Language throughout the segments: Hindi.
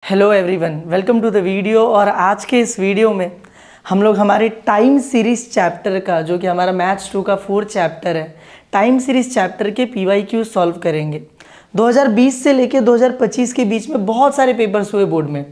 Hello everyone, welcome to the video. और आज के इस वीडियो में हम लोग हमारे टाइम सीरीज़ चैप्टर का, जो कि हमारा मैथ्स 2 का 4th चैप्टर है, टाइम सीरीज़ चैप्टर के PYQ सॉल्व करेंगे। 2020 से लेके 2025 के बीच में बहुत सारे पेपर्स हुए बोर्ड में।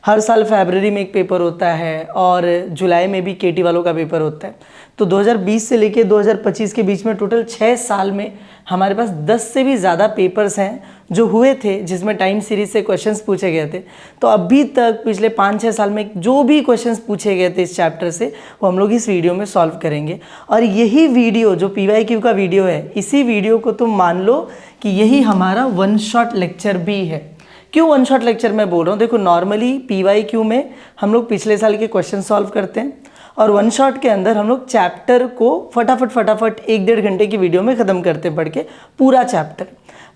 हर साल फरवरी में एक पेपर होता है और जुलाई में भी केटी वालों का पेपर होता है। तो 2020 से लेके 2025 के बीच में टोटल 6 साल में हमारे पास 10 से भी ज़्यादा पेपर्स हैं जो हुए थे, जिसमें टाइम सीरीज से क्वेश्चंस पूछे गए थे। तो अभी तक पिछले 5-6 साल में जो भी क्वेश्चंस पूछे गए थे इस चैप्टर से, वो हम लोग इस वीडियो में सॉल्व करेंगे। और यही वीडियो जो PYQ का वीडियो है, इसी वीडियो को तुम मान लो कि यही हमारा वन शॉट लेक्चर भी है। क्यों वन शॉट लेक्चर मैं बोल रहा हूँ? देखो, नॉर्मली PYQ में हम लोग पिछले साल के क्वेश्चन सॉल्व करते हैं और वन शॉट के अंदर हम लोग चैप्टर को फटाफट 1-1.5 घंटे की वीडियो में ख़त्म करते पढ़ के पूरा चैप्टर।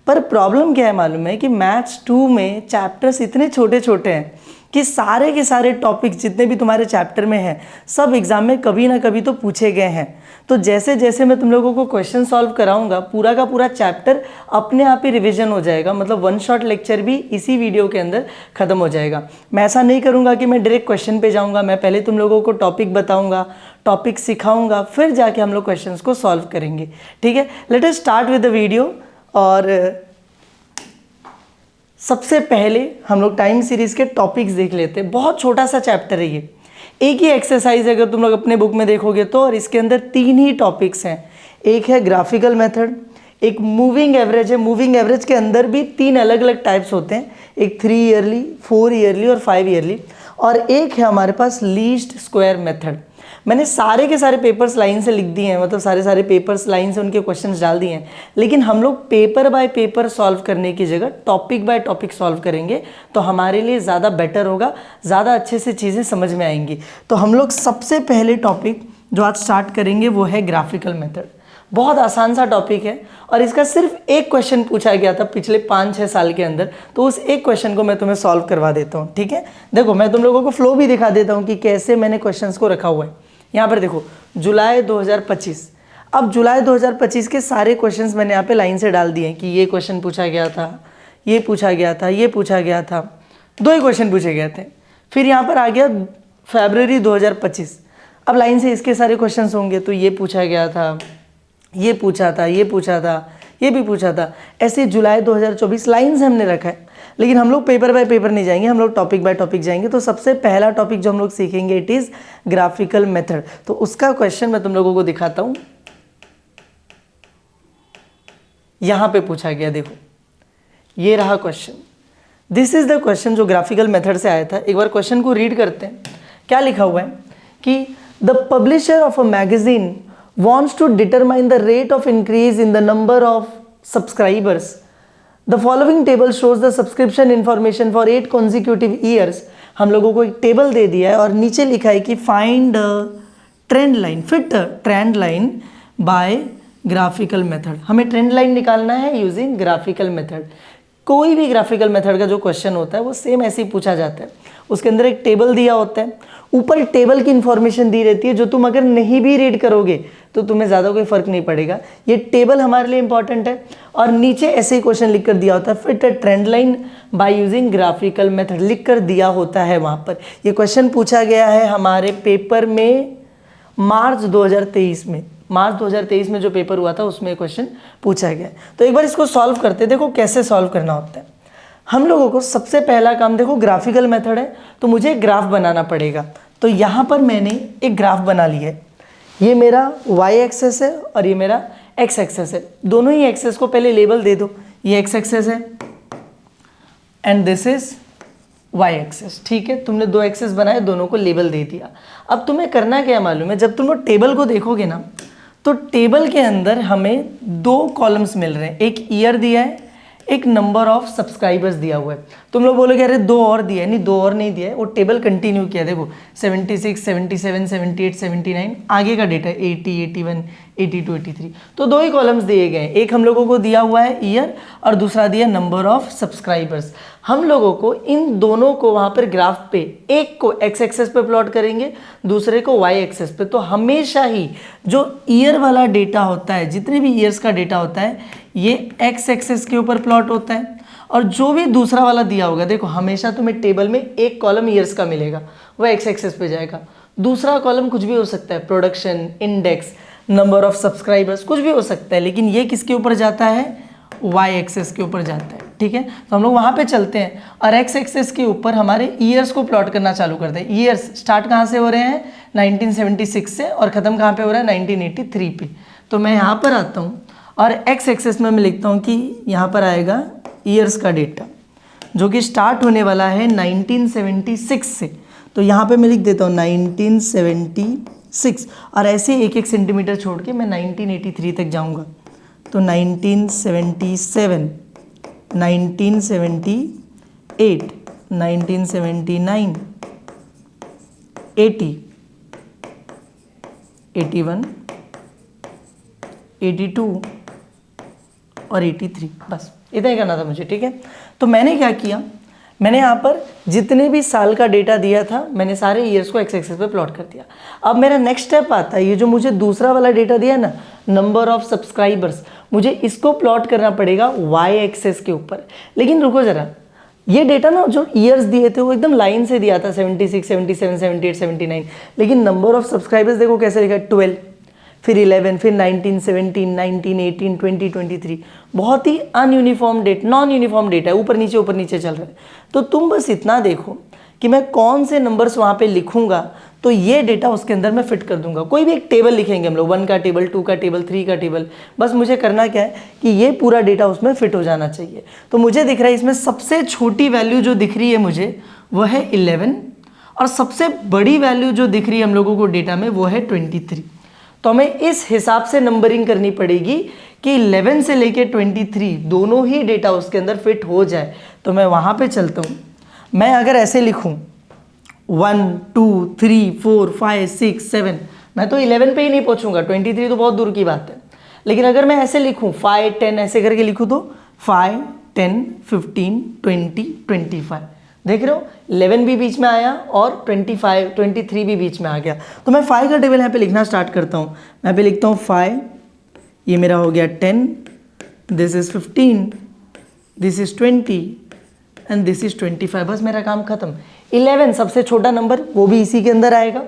पर प्रॉब्लम क्या है मालूम है कि मैथ्स 2 में चैप्टर्स इतने छोटे छोटे हैं कि सारे के सारे टॉपिक्स जितने भी तुम्हारे चैप्टर में हैं, सब एग्जाम में कभी ना कभी तो पूछे गए हैं। तो जैसे जैसे मैं तुम लोगों को क्वेश्चन सॉल्व कराऊंगा, पूरा का पूरा चैप्टर अपने आप ही रिवीजन हो जाएगा। मतलब वन शॉट लेक्चर भी इसी वीडियो के अंदर ख़त्म हो जाएगा। मैं ऐसा नहीं करूँगा कि मैं डायरेक्ट क्वेश्चन पे जाऊँगा। मैं पहले तुम लोगों को टॉपिक बताऊँगा, टॉपिक सिखाऊँगा, फिर जाके हम लोग क्वेश्चन को सॉल्व करेंगे। ठीक है, let us start with the video. और सबसे पहले हम लोग टाइम सीरीज़ के टॉपिक्स देख लेते हैं। बहुत छोटा सा चैप्टर है ये, एक ही एक्सरसाइज है अगर तुम लोग अपने बुक में देखोगे तो। और इसके अंदर 3 ही टॉपिक्स हैं। एक है ग्राफिकल मेथड, एक मूविंग एवरेज है। मूविंग एवरेज के अंदर भी 3 अलग अलग टाइप्स होते हैं, एक 3 ईयरली, 4 ईयरली और 5 ईयरली। और एक है हमारे पास लीस्ट स्क्वायर मेथड। मैंने सारे के सारे पेपर्स लाइन से लिख दिए हैं, मतलब सारे पेपर्स लाइन से उनके क्वेश्चंस डाल दिए हैं। लेकिन हम लोग पेपर बाय पेपर सॉल्व करने की जगह टॉपिक बाय टॉपिक सॉल्व करेंगे, तो हमारे लिए ज़्यादा बेटर होगा, ज़्यादा अच्छे से चीज़ें समझ में आएंगी। तो हम लोग सबसे पहले टॉपिक जो आज स्टार्ट करेंगे वो है ग्राफिकल मेथड। बहुत आसान सा टॉपिक है और इसका सिर्फ एक क्वेश्चन पूछा गया था पिछले 5-6 साल के अंदर। तो उस एक क्वेश्चन को मैं तुम्हें सॉल्व करवा देता हूँ। ठीक है, देखो मैं तुम लोगों को फ्लो भी दिखा देता हूँ कि कैसे मैंने क्वेश्चंस को रखा हुआ है। यहाँ पर देखो, जुलाई 2025। अब जुलाई 2025 के सारे क्वेश्चंस मैंने यहाँ पे लाइन से डाल दिए कि ये क्वेश्चन पूछा गया था, ये पूछा गया था, ये पूछा गया था। 2 ही क्वेश्चन पूछे गए थे। फिर यहाँ पर आ गया फरवरी 2025। अब लाइन से इसके सारे क्वेश्चंस होंगे, तो ये पूछा गया था, ये पूछा था, ये पूछा था, ये भी पूछा था। ऐसे जुलाई 2024 लाइन से हमने रखा है। लेकिन हम लोग पेपर बाय पेपर नहीं जाएंगे, हम लोग टॉपिक बाय टॉपिक जाएंगे। तो सबसे पहला टॉपिक जो हम लोग सीखेंगे, इट इज़ ग्राफिकल मेथड। तो उसका क्वेश्चन मैं तुम लोगों को दिखाता हूँ। यहाँ पे पूछा गया, देखो ये रहा question. This is the question जो ग्राफिकल मेथड से आया था। एक बार क्वेश्चन को रीड करते हैं। क्या लिखा हुआ है कि the publisher of a magazine wants to determine the rate of increase in the number of subscribers. The following table shows the subscription information for 8 consecutive years. हम लोगों को एक टेबल दे दिया है और नीचे लिखा है कि find a trend line, fit a trend line by graphical method. हमें ट्रेंड लाइन निकालना है यूजिंग ग्राफिकल मेथड। कोई भी ग्राफिकल मेथड का जो क्वेश्चन होता है वो सेम ऐसे ही पूछा जाता है। उसके अंदर एक टेबल दिया होता है, ऊपर टेबल की इंफॉर्मेशन दी रहती है, जो तुम अगर नहीं भी रीड करोगे तो तुम्हें ज़्यादा कोई फर्क नहीं पड़ेगा। ये टेबल हमारे लिए इंपॉर्टेंट है। और नीचे ऐसे ही क्वेश्चन लिख कर दिया होता है, fit a trend line by using graphical method लिख कर दिया होता है वहाँ पर। ये क्वेश्चन पूछा गया है हमारे पेपर में मार्च 2023 में। मार्च 2023 में जो पेपर हुआ था उसमें क्वेश्चन पूछा गया। तो एक बार इसको सॉल्व करते, देखो कैसे सॉल्व करना होता है। हम लोगों को सबसे पहला काम, देखो ग्राफिकल मेथड है तो मुझे एक ग्राफ बनाना पड़ेगा। तो यहाँ पर मैंने एक ग्राफ बना लिया है। ये मेरा y एक्सेस है और ये मेरा x एक्सेस है। दोनों ही एक्सेस को पहले लेबल दे दो। ये x एक्सेस है and this is y axis. ठीक है, तुमने 2 एक्सेस बनाए, दोनों को लेबल दे दिया। अब तुम्हें करना क्या मालूम है, जब तुम लोग टेबल को देखोगे ना, तो टेबल के अंदर हमें 2 कॉलम्स मिल रहे हैं। एक ईयर दिया है, एक नंबर ऑफ सब्सक्राइबर्स दिया हुआ है। तुम लोग बोलोगे अरे 2 और दिया है, नहीं 2 और नहीं दिया है, वो टेबल कंटिन्यू किया। देखो 76, 77, 78, 79, आगे का डेटा 80, 81, 82, 83। तो 2 ही कॉलम्स दिए गए हैं। एक हम लोगों को दिया हुआ है ईयर और दूसरा दिया नंबर ऑफ सब्सक्राइबर्स। हम लोगों को इन दोनों को वहाँ पर ग्राफ पे, एक को x एक्सेस पे प्लॉट करेंगे, दूसरे को y एक्सेस पे। तो हमेशा ही जो ईयर वाला डेटा होता है, जितने भी ईयर्स का डेटा होता है, ये x एक्सेस के ऊपर प्लॉट होता है और जो भी दूसरा वाला दिया होगा, देखो हमेशा तुम्हें टेबल में एक कॉलम ईयर्स का मिलेगा, वह एक्स एक्सेस पे जाएगा। दूसरा कॉलम कुछ भी हो सकता है, production, index, number of subscribers, कुछ भी हो सकता है, लेकिन ये किसके ऊपर जाता है, वाई एक्सेस के ऊपर जाता है। ठीक है, तो हम लोग वहाँ पे चलते हैं और एक्स एक्सेस के ऊपर हमारे ईयर्स को प्लॉट करना चालू करते हैं। ईयर्स स्टार्ट कहाँ से हो रहे हैं, 1976 से, और ख़त्म कहाँ पे हो रहा है, 1983 पे। तो मैं यहाँ पर आता हूँ और एक्स एक्सेस में मैं लिखता हूँ कि यहाँ पर आएगा ईयर्स का डेटा, जो कि स्टार्ट होने वाला है 1976 से। तो यहाँ पे मैं लिख देता हूँ 1976, और ऐसे एक एक सेंटीमीटर छोड़ के मैं 1983 तक जाऊँगा। तो 1977, 1978, 1979, 80, 81, 82 और 83, बस इतना ही करना था मुझे। ठीक है, तो मैंने क्या किया, मैंने यहाँ पर जितने भी साल का डेटा दिया था मैंने सारे ईयर्स को एक्स एक्सेस पे प्लॉट कर दिया। अब मेरा नेक्स्ट स्टेप आता है, ये जो मुझे दूसरा वाला डेटा दिया है ना, नंबर ऑफ सब्सक्राइबर्स, मुझे इसको प्लॉट करना पड़ेगा वाई एक्सेस के ऊपर। लेकिन रुको ज़रा, ये डेटा ना जो ईयर्स दिए थे वो एकदम लाइन से दिया था, 76, 77, 78, 79, लेकिन नंबर ऑफ सब्सक्राइबर्स देखो कैसे लिखा है, 12, फिर 11, फिर 19, 17, 19, 18, 20, 23। बहुत ही अनयूनिफॉर्म डेट, नॉन यूनिफॉर्म डेटा है, ऊपर नीचे चल रहा है। तो तुम बस इतना देखो कि मैं कौन से नंबर्स वहाँ पे लिखूंगा तो ये डेटा उसके अंदर मैं फिट कर दूंगा। कोई भी एक टेबल लिखेंगे हम लोग, 1 का टेबल, 2 का टेबल, 3 का टेबल, बस मुझे करना क्या है कि ये पूरा डेटा उसमें फिट हो जाना चाहिए। तो मुझे दिख रहा है इसमें सबसे छोटी वैल्यू जो दिख रही है मुझे वो है 11, और सबसे बड़ी वैल्यू जो दिख रही है हम लोगों को डेटा में वो है 23। तो हमें इस हिसाब से नंबरिंग करनी पड़ेगी कि 11 से लेके 23 दोनों ही डेटा उसके अंदर फिट हो जाए। तो मैं वहाँ पे चलता हूँ, मैं अगर ऐसे लिखूँ 1, 2, 3, 4, 5, 6, 7, मैं तो 11 पे ही नहीं पहुँचूंगा, 23 तो बहुत दूर की बात है। लेकिन अगर मैं ऐसे लिखूँ 5, 10 ऐसे करके लिखूँ तो 5, 10, 15, 20, 25, देख रहे हो 11 भी बीच में आया और 25, 23 भी बीच में आ गया। तो मैं 5 का टेबल यहाँ पे लिखना स्टार्ट करता हूँ। मैं यहाँ पे लिखता हूँ 5, ये मेरा हो गया 10, this is 15, this is 20 and this is 25। बस मेरा काम खत्म। 11 सबसे छोटा नंबर, वो भी इसी के अंदर आएगा,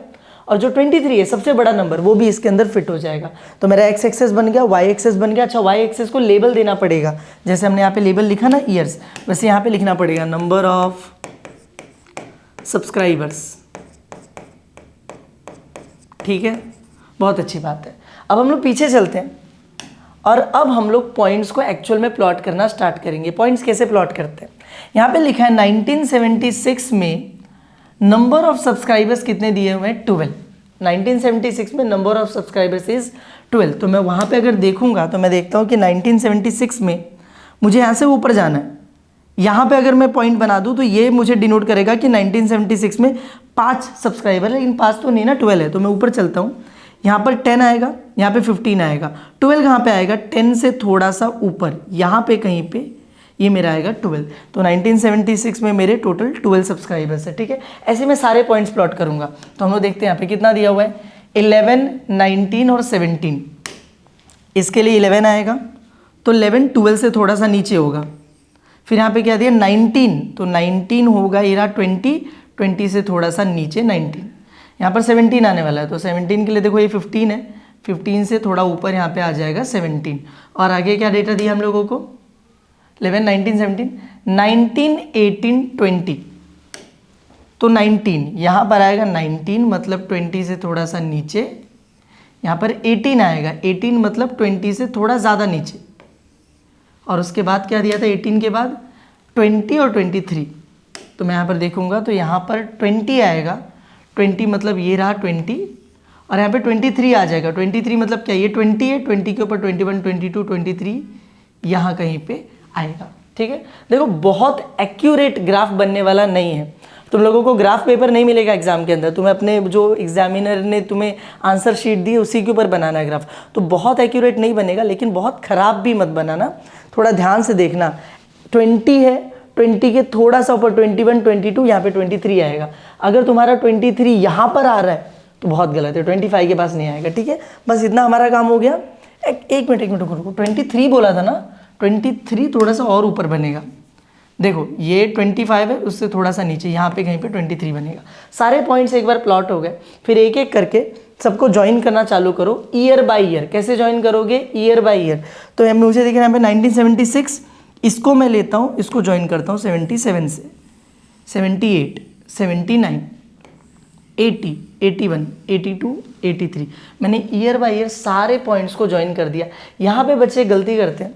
और जो 23 है सबसे बड़ा नंबर, वो भी इसके अंदर फिट हो जाएगा। तो मेरा एक्स एक्सेस बन गया, वाई एक्सेस बन गया। अच्छा, वाई एक्सेस को लेबल देना पड़ेगा, जैसे हमने यहाँ पे लेबल लिखा ना ईयर्स, वैसे यहाँ पे लिखना पड़ेगा नंबर ऑफ सब्सक्राइबर्स। ठीक है, बहुत अच्छी बात है। अब हम लोग पीछे चलते हैं और अब हम लोग पॉइंट्स को एक्चुअल में प्लॉट करना स्टार्ट करेंगे। पॉइंट्स कैसे प्लॉट करते हैं, यहाँ पे लिखा है 1976 में नंबर ऑफ सब्सक्राइबर्स कितने दिए हुए हैं, 12। 1976 में नंबर ऑफ सब्सक्राइबर्स इज 12। तो मैं वहाँ पे अगर देखूंगा तो मैं देखता हूँ कि 1976 में मुझे यहाँ से ऊपर जाना है। यहाँ पे अगर मैं पॉइंट बना दूँ तो ये मुझे डिनोट करेगा कि 1976 में 5 सब्सक्राइबर है, लेकिन 5 तो नहीं ना, 12 है। तो मैं ऊपर चलता हूँ, यहाँ पर 10 आएगा, यहाँ पे 15 आएगा, 12 कहाँ पे आएगा, 10 से थोड़ा सा ऊपर यहाँ पे कहीं पे ये मेरा आएगा 12। तो 1976 में मेरे टोटल 12 सब्सक्राइबर्स है। ठीक है, ऐसे मैं सारे पॉइंट्स प्लॉट करूँगा। तो हम लोग देखते हैं यहाँ पे कितना दिया हुआ है, 11, 19 और 17। इसके लिए 11 आएगा, तो 11 12 से थोड़ा सा नीचे होगा। फिर यहाँ पे क्या दिया 19, तो 19 होगा ये रहा 20, 20 से थोड़ा सा नीचे 19। यहाँ पर 17 आने वाला है, तो 17 के लिए देखो ये 15 है, 15 से थोड़ा ऊपर यहाँ पे आ जाएगा 17। और आगे क्या डेटा दिया हम लोगों को, 11, 19, 17, 19, 18, 20। तो 19 यहाँ पर आएगा, 19 मतलब 20 से थोड़ा सा नीचे। यहाँ पर 18 आएगा, 18 मतलब 20 से थोड़ा ज़्यादा नीचे। और उसके बाद क्या दिया था 18 के बाद, 20 और 23। तो मैं यहाँ पर देखूँगा तो यहाँ पर 20 आएगा, 20 मतलब ये रहा 20, और यहाँ पे 23 आ जाएगा। 23 मतलब क्या, ये 20 है, 20 के ऊपर 21, 22, 23 यहाँ कहीं पे आएगा। ठीक है, देखो बहुत एक्यूरेट ग्राफ बनने वाला नहीं है। तुम लोगों को ग्राफ पेपर नहीं मिलेगा एग्जाम के अंदर, तुम्हें अपने जो एग्जामिनर ने तुम्हें आंसर शीट दी उसी के ऊपर बनाना है ग्राफ। तो बहुत एक्यूरेट नहीं बनेगा, लेकिन बहुत ख़राब भी मत बनाना, थोड़ा ध्यान से देखना। 20 है, 20 के थोड़ा सा ऊपर 21, 22, यहाँ पे 23 आएगा। अगर तुम्हारा 23 यहाँ पर आ रहा है तो बहुत गलत है, 25 के पास नहीं आएगा। ठीक है, बस इतना हमारा काम हो गया। एक मिनट रुको, 23 बोला था ना, 23 थोड़ा सा और ऊपर बनेगा। देखो ये 25 है, उससे थोड़ा सा नीचे यहाँ पे कहीं पे 23 बनेगा। सारे पॉइंट्स एक बार प्लॉट हो गए, फिर एक एक करके सबको ज्वाइन करना चालू करो ईयर बाय ईयर। कैसे ज्वाइन करोगे? Year by year. तो मुझे दिख रहा है यहाँ पे 1976, इसको मैं लेता हूँ, इसको ज्वाइन करता हूँ 77 से, 78, 79, 80, 81, 82, 83। मैंने ईयर बाय ईयर सारे पॉइंट्स को ज्वाइन कर दिया। यहाँ पे बच्चे गलती करते हैं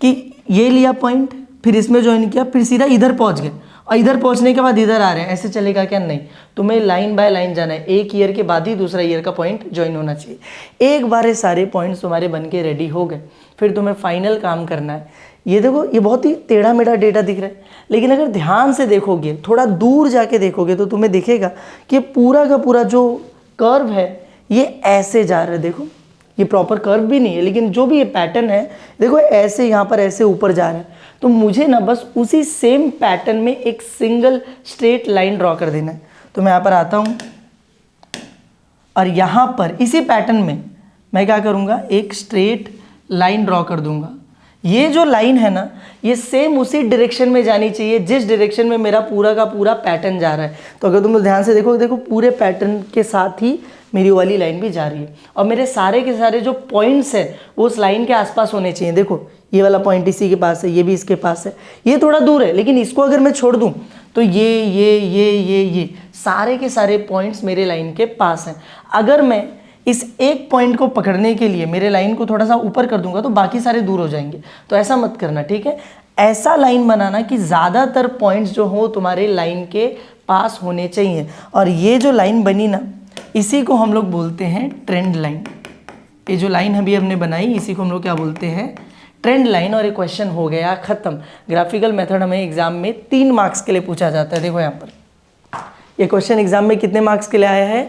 कि ये लिया पॉइंट, फिर इसमें ज्वाइन किया, फिर सीधा इधर पहुँच गए और इधर पहुँचने के बाद इधर आ रहे हैं। ऐसे चलेगा क्या? नहीं, तुम्हें लाइन बाय लाइन जाना है। एक ईयर के बाद ही दूसरा ईयर का पॉइंट ज्वाइन होना चाहिए। एक बार ये सारे पॉइंट्स तुम्हारे बन के रेडी हो गए, फिर तुम्हें फाइनल काम करना है। ये देखो, ये बहुत ही टेढ़ा मेढ़ा डेटा दिख रहा है, लेकिन अगर ध्यान से देखोगे, थोड़ा दूर जाके देखोगे, तो तुम्हें दिखेगा कि पूरा का पूरा जो कर्व है ये ऐसे जा रहा है। देखो, ये प्रॉपर कर्व भी नहीं है, लेकिन जो भी ये पैटर्न है देखो, ऐसे यहाँ पर ऐसे ऊपर जा रहा है। तो मुझे ना बस उसी सेम पैटर्न में एक सिंगल स्ट्रेट लाइन ड्रॉ कर देना है। तो मैं यहाँ पर आता हूँ और यहाँ पर इसी पैटर्न में मैं क्या करूँगा, एक स्ट्रेट लाइन ड्रॉ कर दूंगा। ये जो लाइन है ना, ये सेम उसी डायरेक्शन में जानी चाहिए जिस डायरेक्शन में मेरा पूरा का पूरा पैटर्न जा रहा है। तो अगर तुम ध्यान से देखो, देखो पूरे पैटर्न के साथ ही मेरी वाली लाइन भी जा रही है और मेरे सारे के सारे जो पॉइंट्स हैं वो उस लाइन के आसपास होने चाहिए। देखो, ये वाला पॉइंट इसी के पास है, ये भी इसके पास है, ये थोड़ा दूर है, लेकिन इसको अगर मैं छोड़ दूं तो ये सारे के सारे पॉइंट्स मेरे लाइन के पास हैं। अगर मैं इस एक पॉइंट को पकड़ने के लिए मेरे लाइन को थोड़ा सा ऊपर कर दूंगा तो बाकी सारे दूर हो जाएंगे। तो ऐसा मत करना, ठीक है? ऐसा लाइन बनाना कि ज़्यादातर पॉइंट्स जो हो तुम्हारे लाइन के पास होने चाहिए। और ये जो लाइन बनी ना, इसी को हम लोग बोलते हैं ट्रेंड लाइन। ये जो लाइन अभी हमने बनाई, इसी को हम लोग क्या बोलते हैं? Trend line. और ये क्वेश्चन हो गया ख़त्म। ग्राफिकल मेथड हमें एग्जाम में 3 मार्क्स के लिए पूछा जाता है। देखो यहाँ पर ये क्वेश्चन एग्जाम में कितने मार्क्स के लिए आया है?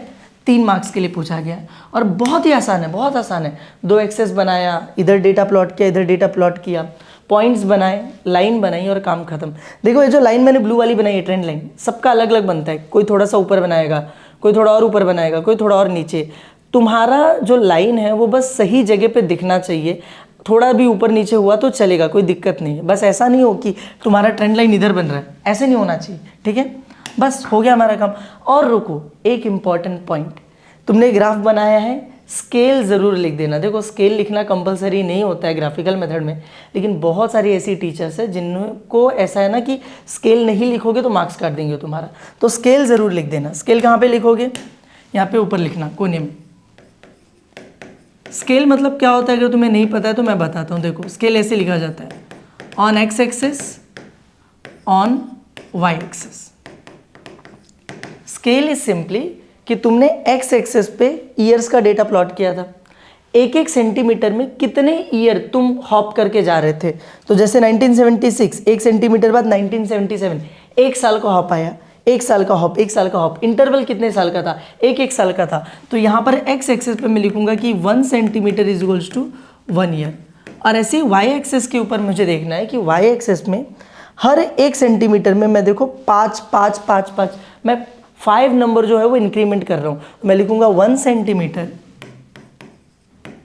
3 मार्क्स के लिए पूछा गया है। और बहुत ही आसान है, बहुत आसान है। 2 एक्सेस बनाया, इधर डेटा प्लॉट किया, इधर डेटा प्लॉट किया, पॉइंट्स बनाए, लाइन बनाई और काम खत्म। देखो, ये जो लाइन मैंने ब्लू वाली बनाई है, ट्रेंड लाइन, सबका अलग अलग बनता है। कोई थोड़ा सा ऊपर बनाएगा, कोई थोड़ा और ऊपर बनाएगा, कोई थोड़ा और नीचे। तुम्हारा जो लाइन है वो बस सही जगह पे दिखना चाहिए। थोड़ा भी ऊपर नीचे हुआ तो चलेगा, कोई दिक्कत नहीं है। बस ऐसा नहीं हो कि तुम्हारा ट्रेंड लाइन इधर बन रहा है, ऐसे नहीं होना चाहिए, ठीक है? बस हो गया हमारा काम। और रुको, एक इम्पॉर्टेंट पॉइंट, तुमने ग्राफ बनाया है, स्केल ज़रूर लिख देना। देखो, स्केल लिखना कंपलसरी नहीं होता है ग्राफिकल मेथड में, लेकिन बहुत सारी ऐसी टीचर्स है जिनको ऐसा है ना कि स्केल नहीं लिखोगे तो मार्क्स काट देंगे तुम्हारा। तो स्केल ज़रूर लिख देना। स्केल कहाँ पे लिखोगे? यहाँ पे ऊपर लिखना, कोने में। स्केल मतलब क्या होता है, अगर तुम्हें नहीं पता है तो मैं बताता हूँ। देखो, स्केल ऐसे लिखा जाता है, on X axis, on Y axis. Scale is simply कि तुमने एक्स एक्सिस पे ईयर्स का डेटा प्लॉट किया था, एक एक सेंटीमीटर में कितने ईयर तुम हॉप करके जा रहे थे। तो जैसे 1976, 1 सेंटीमीटर बाद 1977, 1 साल का हॉप आया, 1 साल का हॉप, 1 साल का हॉप। इंटरवल कितने साल का था? 1 साल का था। तो यहाँ पर एक्स एक्सिस पे मैं लिखूंगा कि 1 centimetre is equals to 1 year. और ऐसे वाई एक्सिस के ऊपर मुझे देखना है कि वाई एक्सिस में हर 1 सेंटीमीटर में मैं देखो 5, 5, 5, 5, मैं 5 नंबर जो है वो इंक्रीमेंट कर रहा हूँ। मैं लिखूंगा 1 सेंटीमीटर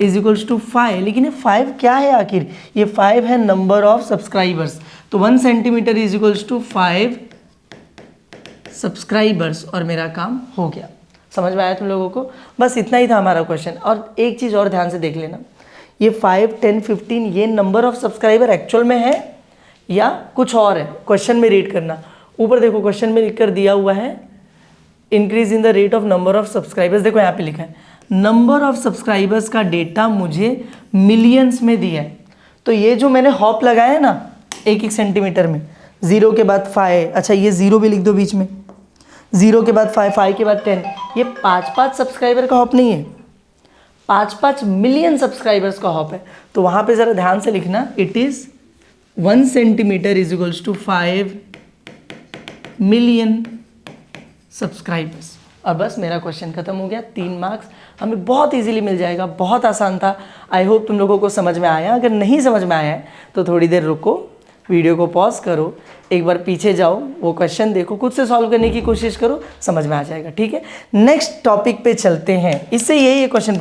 इज इक्वल्स टू 5। लेकिन ये 5 क्या है आखिर? ये 5 है नंबर ऑफ सब्सक्राइबर्स। तो 1 centimetre is equals to 5 subscribers और मेरा काम हो गया। समझ में आया तुम लोगों को? बस इतना ही था हमारा क्वेश्चन। और एक चीज़ और ध्यान से देख लेना, ये 5, 10, 15 ये नंबर ऑफ सब्सक्राइबर एक्चुअल में है या कुछ और है? क्वेश्चन में रीड करना। ऊपर देखो, क्वेश्चन में लिख कर दिया हुआ है increase in the rate of number of subscribers. देखो यहाँ पे लिखा है नंबर ऑफ सब्सक्राइबर्स का डेटा मुझे मिलियंस में दिया है। तो ये जो मैंने हॉप लगाया है ना 1 सेंटीमीटर में, 0 के बाद 5, अच्छा ये 0 भी लिख दो बीच में, 0 के बाद 5, 5 के बाद 10, ये 5-5 सब्सक्राइबर का हॉप नहीं है, 5-5 मिलियन सब्सक्राइबर्स का हॉप है। तो वहाँ पे ज़रा ध्यान से लिखना, it is 1 centimetre is equals to 5 million subscribers. और बस मेरा क्वेश्चन खत्म हो गया। 3 मार्क्स हमें बहुत इजीली मिल जाएगा, बहुत आसान था। आई होप तुम लोगों को समझ में आया। अगर नहीं समझ में आया है तो थोड़ी देर रुको, वीडियो को पॉज करो, एक बार पीछे जाओ, वो क्वेश्चन देखो, खुद से सॉल्व करने की कोशिश करो, समझ में आ जाएगा, ठीक है? नेक्स्ट टॉपिक पे चलते हैं। इससे ये क्वेश्चन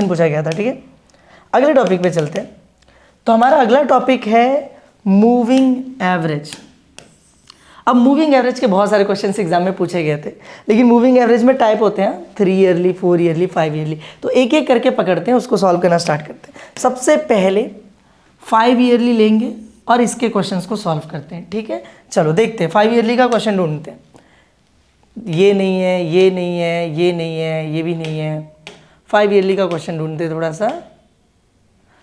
पूछा गया था, ठीक है? अगले टॉपिक पे चलते हैं। तो हमारा अगला टॉपिक है मूविंग एवरेज। अब मूविंग एवरेज के बहुत सारे क्वेश्चन एग्जाम में पूछे गए थे, लेकिन मूविंग एवरेज में टाइप होते हैं 3 ईयरली, 4 ईयरली, 5 ईयरली। तो एक एक करके पकड़ते हैं, उसको सॉल्व करना स्टार्ट करते हैं। सबसे पहले 5 ईयरली लेंगे और इसके क्वेश्चंस को सॉल्व करते हैं, ठीक है। चलो देखते हैं, 5 ईयरली का क्वेश्चन ढूंढते हैं। ये नहीं है, ये नहीं है, ये नहीं है, ये भी नहीं है। 5 ईयरली का क्वेश्चन ढूंढते हैं थोड़ा सा।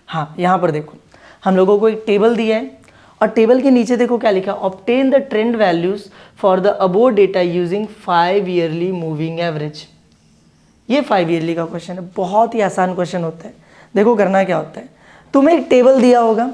हाँ, यहाँ पर देखो, हम लोगों को एक टेबल दिया है और टेबल के नीचे देखो क्या लिखा, obtain the trend values for the above data using 5 yearly moving average. ये 5 ईयरली का क्वेश्चन है, बहुत ही आसान क्वेश्चन होता है। देखो करना क्या होता है, तुम्हें एक टेबल दिया होगा,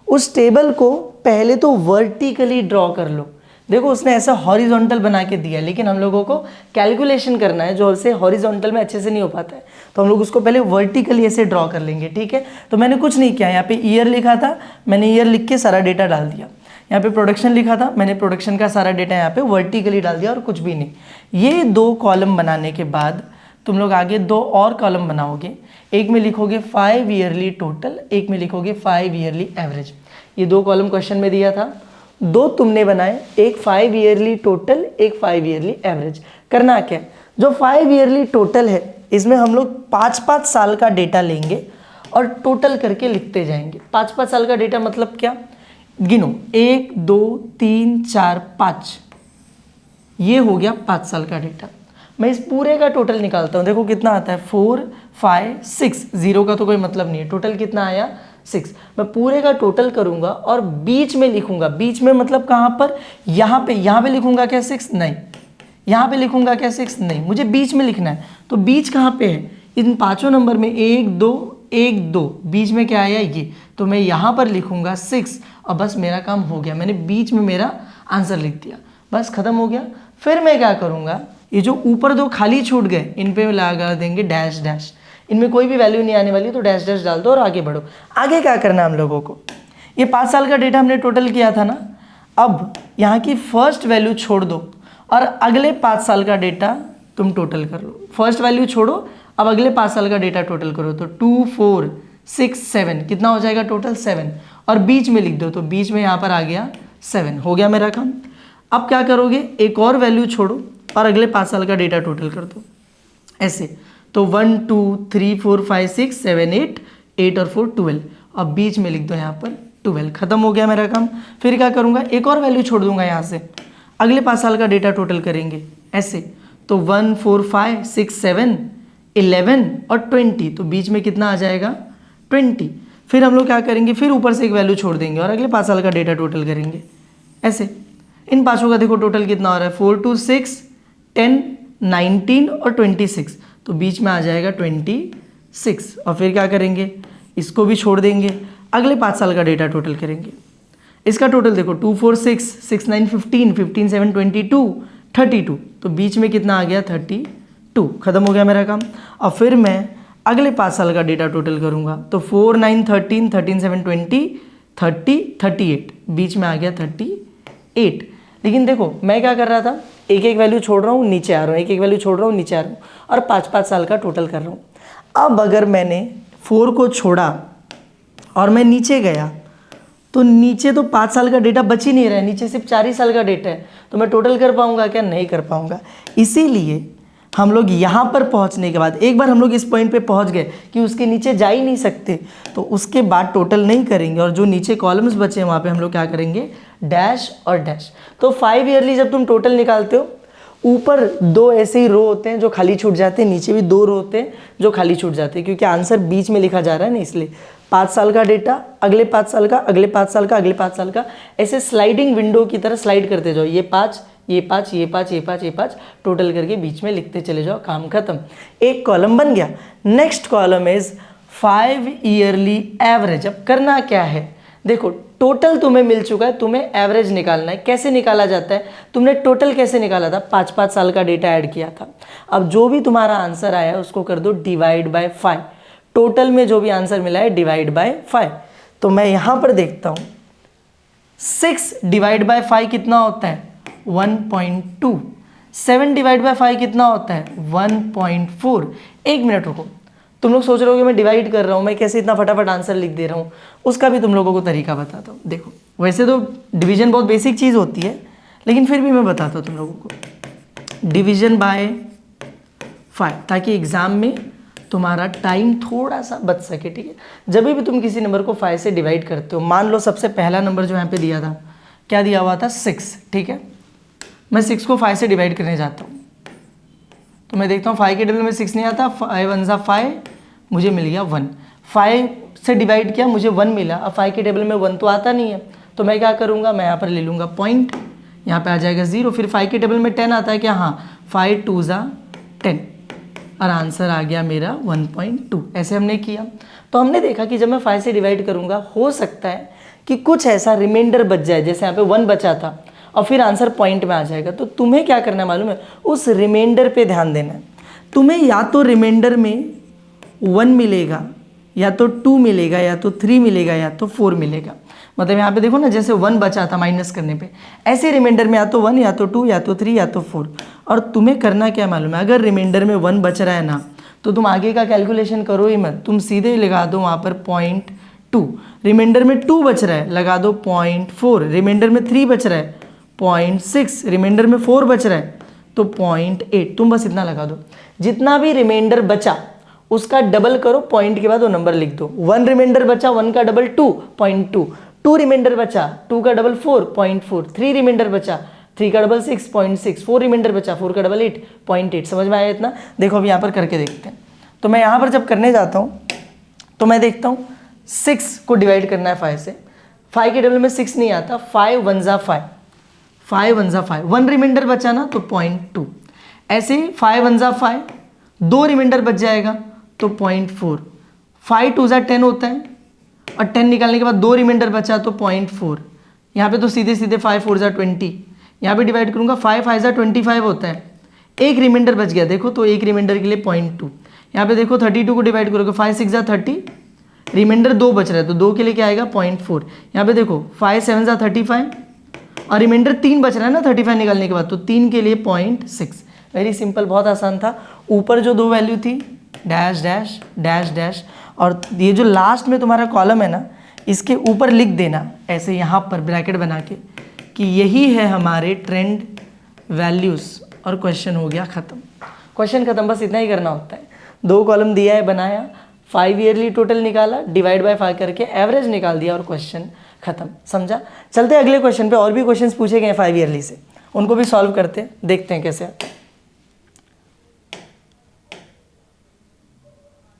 उस टेबल को पहले तो वर्टिकली ड्रॉ कर लो। देखो उसने ऐसा हॉरिजॉन्टल बना के दिया, लेकिन हम लोगों को कैलकुलेशन करना है जो से हॉरिजॉन्टल में अच्छे से नहीं हो पाता है, तो हम लोग उसको पहले वर्टिकली ऐसे ड्रॉ कर लेंगे, ठीक है। तो मैंने कुछ नहीं किया, यहाँ पे ईयर लिखा था, मैंने ईयर लिख के सारा डेटा डाल दिया। यहाँ पे प्रोडक्शन लिखा था, मैंने प्रोडक्शन का सारा डेटा यहाँ पे वर्टिकली डाल दिया और कुछ भी नहीं। ये 2 कॉलम बनाने के बाद तुम लोग आगे 2 और कॉलम बनाओगे। एक में लिखोगे 5 ईयरली टोटल, एक में लिखोगे 5 ईयरली एवरेज। ये 2 कॉलम क्वेश्चन में दिया था, 2 तुमने बनाए, एक 5 ईयरली टोटल, एक 5 ईयरली एवरेज। करना क्या है, जो 5 ईयरली टोटल है इसमें हम लोग 5-5 साल का डेटा लेंगे और टोटल करके लिखते जाएंगे। 5-5 साल का डेटा मतलब क्या, गिनो 1 2 3 4 5, ये हो गया 5 साल का डेटा। मैं इस पूरे का टोटल निकालता हूँ, देखो कितना आता है 4 5 6, 0 का तो कोई मतलब नहीं है, टोटल कितना आया 6। मैं पूरे का टोटल करूंगा और बीच में लिखूंगा, बीच में मतलब कहाँ पर, यहाँ पे लिखूंगा क्या 6, नहीं। यहाँ पे लिखूंगा क्या 6, नहीं। मुझे बीच में लिखना है, तो बीच कहाँ पे है, इन 5 नंबर में 1 2 1 2, बीच में क्या आया ये, तो मैं यहाँ पर लिखूंगा 6 और बस मेरा काम हो गया। मैंने बीच में मेरा आंसर लिख दिया, बस खत्म हो गया। फिर मैं क्या करूँगा, ये जो ऊपर 2 खाली छूट गए इन पे लगा देंगे डैश डैश, इनमें कोई भी वैल्यू नहीं आने वाली, तो डैश डैश डाल दो और आगे बढ़ो। आगे क्या करना है हम लोगों को, ये 5 साल का डेटा हमने टोटल किया था ना, अब यहाँ की फर्स्ट वैल्यू छोड़ दो और अगले 5 साल का डेटा तुम टोटल कर लो। फर्स्ट वैल्यू छोड़ो, अब अगले 5 साल का डेटा टोटल करो, तो 2 4 6 7 कितना हो जाएगा टोटल 7, और बीच में लिख दो, तो बीच में यहाँ पर आ गया 7, हो गया मेरा काम। अब क्या करोगे, एक और वैल्यू छोड़ो और अगले 5 साल का डेटा टोटल कर दो ऐसे, तो 1 2 3 4 5 6 7 8, 8 और 4 12, अब बीच में लिख दो यहाँ पर 12, खत्म हो गया मेरा काम। फिर क्या करूँगा, एक और वैल्यू छोड़ दूंगा यहाँ से, अगले 5 साल का डेटा टोटल करेंगे ऐसे, तो 1 4 5 6 7 11 और 20, तो बीच में कितना आ जाएगा 20। फिर हम लोग क्या करेंगे, फिर ऊपर से एक वैल्यू छोड़ देंगे और अगले 5 साल का डेटा टोटल करेंगे ऐसे। इन पाँचों का देखो टोटल कितना हो रहा है, 4 2 6 10 19 और 26, तो बीच में आ जाएगा 26। और फिर क्या करेंगे, इसको भी छोड़ देंगे, अगले 5 साल का डेटा टोटल करेंगे। इसका टोटल देखो 2 4 6 6 9 15 15 7 22 32, तो बीच में कितना आ गया 32, खत्म हो गया मेरा काम। और फिर मैं अगले 5 साल का डेटा टोटल करूंगा, तो 4 9 13 13 7 20 30 38, बीच में आ गया 38। लेकिन देखो मैं क्या कर रहा था, एक एक वैल्यू छोड़ रहा हूँ नीचे आ रहा हूँ, एक एक वैल्यू छोड़ रहा हूँ नीचे आ रहा हूँ, और 5-5 साल का टोटल कर रहा हूँ। अब अगर मैंने 4 को छोड़ा और मैं नीचे गया, तो नीचे तो 5 साल का डेटा बच ही नहीं रहा है, नीचे सिर्फ 4 ही साल का डेटा है, तो मैं टोटल कर पाऊंगा क्या, नहीं कर पाऊंगा। इसीलिए हम लोग यहाँ पर पहुँचने के बाद, एक बार हम लोग इस पॉइंट पे पहुँच गए कि उसके नीचे जा ही नहीं सकते, तो उसके बाद टोटल नहीं करेंगे, और जो नीचे कॉलम्स बचे हैं वहाँ पे हम लोग क्या करेंगे, डैश और डैश। तो 5 ईयरली जब तुम टोटल निकालते हो, ऊपर 2 ऐसे ही रो होते हैं जो खाली छूट जाते हैं, नीचे भी 2 रो होते हैं जो खाली छूट जाते हैं, क्योंकि आंसर बीच में लिखा जा रहा है ना, इसलिए 5 साल का डेटा, अगले 5 साल का, अगले 5 साल का, अगले 5 साल का, ऐसे स्लाइडिंग विंडो की तरह स्लाइड करते जाओ, ये 5 ये 5 ये 5 ये 5 ये 5, टोटल करके बीच में लिखते चले जाओ, काम खत्म। एक कॉलम बन गया। Next column is 5 yearly average. अब करना क्या है, देखो टोटल तुम्हें मिल चुका है, तुम्हें एवरेज निकालना है। कैसे निकाला जाता है, तुमने टोटल कैसे निकाला था, 5-5 साल का डेटा ऐड किया था। अब जो भी तुम्हारा आंसर आया है उसको कर दो डिवाइड बाय 5, टोटल में जो भी आंसर मिला है डिवाइड बाय 5। तो मैं यहां पर देखता हूं 6 डिवाइड बाय 5 कितना होता है 1.2, 7 डिवाइड बाय 5 कितना होता है 1.4। एक मिनट रुको, तुम लोग सोच रहे हो कि मैं डिवाइड कर रहा हूँ, मैं कैसे इतना फटाफट आंसर लिख दे रहा हूँ, उसका भी तुम लोगों को तरीका बताता हूँ। देखो वैसे तो डिवीजन बहुत बेसिक चीज़ होती है, लेकिन फिर भी मैं बताता हूँ तुम लोगों को। डिवीजन बाय 5, ताकि एग्जाम में तुम्हारा टाइम थोड़ा सा बच सके, ठीक है। जब भी तुम किसी नंबर को 5 से डिवाइड करते हो, मान लो सबसे पहला नंबर जो यहाँ पे दिया था, क्या दिया हुआ था, 6, ठीक है। मैं 6 को 5 से डिवाइड करने जाता हूँ, तो मैं देखता हूँ 5 के टेबल में 6 नहीं आता, 5 1 ज़ा 5, मुझे मिल गया 1। 5 से डिवाइड किया, मुझे 1 मिला। अब 5 के टेबल में 1 तो आता नहीं है, तो मैं क्या करूँगा, मैं यहाँ पर ले लूँगा पॉइंट, यहाँ पे आ जाएगा 0। फिर 5 के टेबल में 10 आता है क्या, हाँ, 5 2 ज़ा 10, और आंसर आ गया मेरा 1.2। ऐसे हमने किया। तो हमने देखा कि जब मैं 5 से डिवाइड करूँगा, हो सकता है कि कुछ ऐसा रिमाइंडर बच जाए, जैसे यहाँ पे 1 बचा था और फिर आंसर पॉइंट में आ जाएगा। तो तुम्हें क्या करना है मालूम है, उस रिमाइंडर पे ध्यान देना है। तुम्हें या तो रिमाइंडर में 1 मिलेगा, या तो 2 मिलेगा, या तो 3 मिलेगा, या तो 4 मिलेगा। मतलब यहाँ पे देखो ना, जैसे 1 बचा था माइनस करने पे, ऐसे रिमाइंडर में या तो 1, या तो 2, या तो 3, या तो 4। और तुम्हें करना क्या मालूम है, अगर रिमाइंडर में 1 बच रहा है ना, तो तुम आगे का कैलकुलेशन करो ही मत, तुम सीधे लगा दो वहाँ पर 0.2। रिमाइंडर में 2 बच रहा है, लगा दो 0.4। रिमाइंडर में 3 बच रहा है, 0.6। रिमाइंडर में 4 बच रहा है, तो 0.8। तुम बस इतना लगा दो। जितना भी रिमाइंडर बचा उसका डबल करो, पॉइंट के बाद वो नंबर लिख दो। 1 रिमाइंडर बचा, 1 का डबल 2.2। 2 रिमाइंडर बचा, 2 का डबल 4.4। 3 रिमाइंडर बचा, 3 का डबल 6.6। 4 रिमाइंडर बचा, 4 का डबल 8.8। समझ में आया इतना? देखो अब यहाँ पर करके देखते हैं। तो मैं यहाँ पर जब करने जाता हूँ तो मैं देखता हूँ 6 को डिवाइड करना है 5 से। 5 के डबल में 6 नहीं आता, 5 1 ज़ा 5, 5 1 ज़ा 5। 1 रिमाइंडर बचा ना, तो 0.2। ऐसे ही 5 1 ज़ा 5, 2 रिमाइंडर बच जाएगा तो 0.4। 5 2 ज़ा 10 होता है, और 10 निकालने के बाद 2 रिमाइंडर बचा तो 0.4। यहाँ पे तो सीधे सीधे 5 4 ज़ा 20, यहाँ पे डिवाइड करूँगा 5 5 ज़ा 25 होता है। एक रिमाइंडर बच गया, देखो, तो एक रिमाइंडर के लिए 0.2। यहाँ पे देखो 32 को डिवाइड करोगे, 5 6 ज़ा 30, रिमाइंडर 2 बच रहा है, तो 2 के लिए क्या आएगा, 0.4। यहाँ पे देखो 5 7 ज़ा 35, और रिमाइंडर 3 बच रहा है ना 35 निकालने के बाद, तो 3 के लिए 0.6। वेरी सिंपल, बहुत आसान था। ऊपर जो 2 वैल्यू थी, डैश डैश डैश डैश, और ये जो लास्ट में तुम्हारा कॉलम है ना, इसके ऊपर लिख देना ऐसे यहाँ पर ब्रैकेट बना के कि यही है हमारे ट्रेंड वैल्यूज़, और क्वेश्चन हो गया ख़त्म। क्वेश्चन ख़त्म, बस इतना ही करना होता है। 2 कॉलम दिया है, बनाया, 5 ईयरली टोटल निकाला, डिवाइड बाय 5 करके एवरेज निकाल दिया, और क्वेश्चन खत्म। समझा? चलते हैं अगले क्वेश्चन पे। और भी क्वेश्चंस पूछे गए 5 ईयरली से, उनको भी सॉल्व करते हैं, देखते हैं कैसे आता है।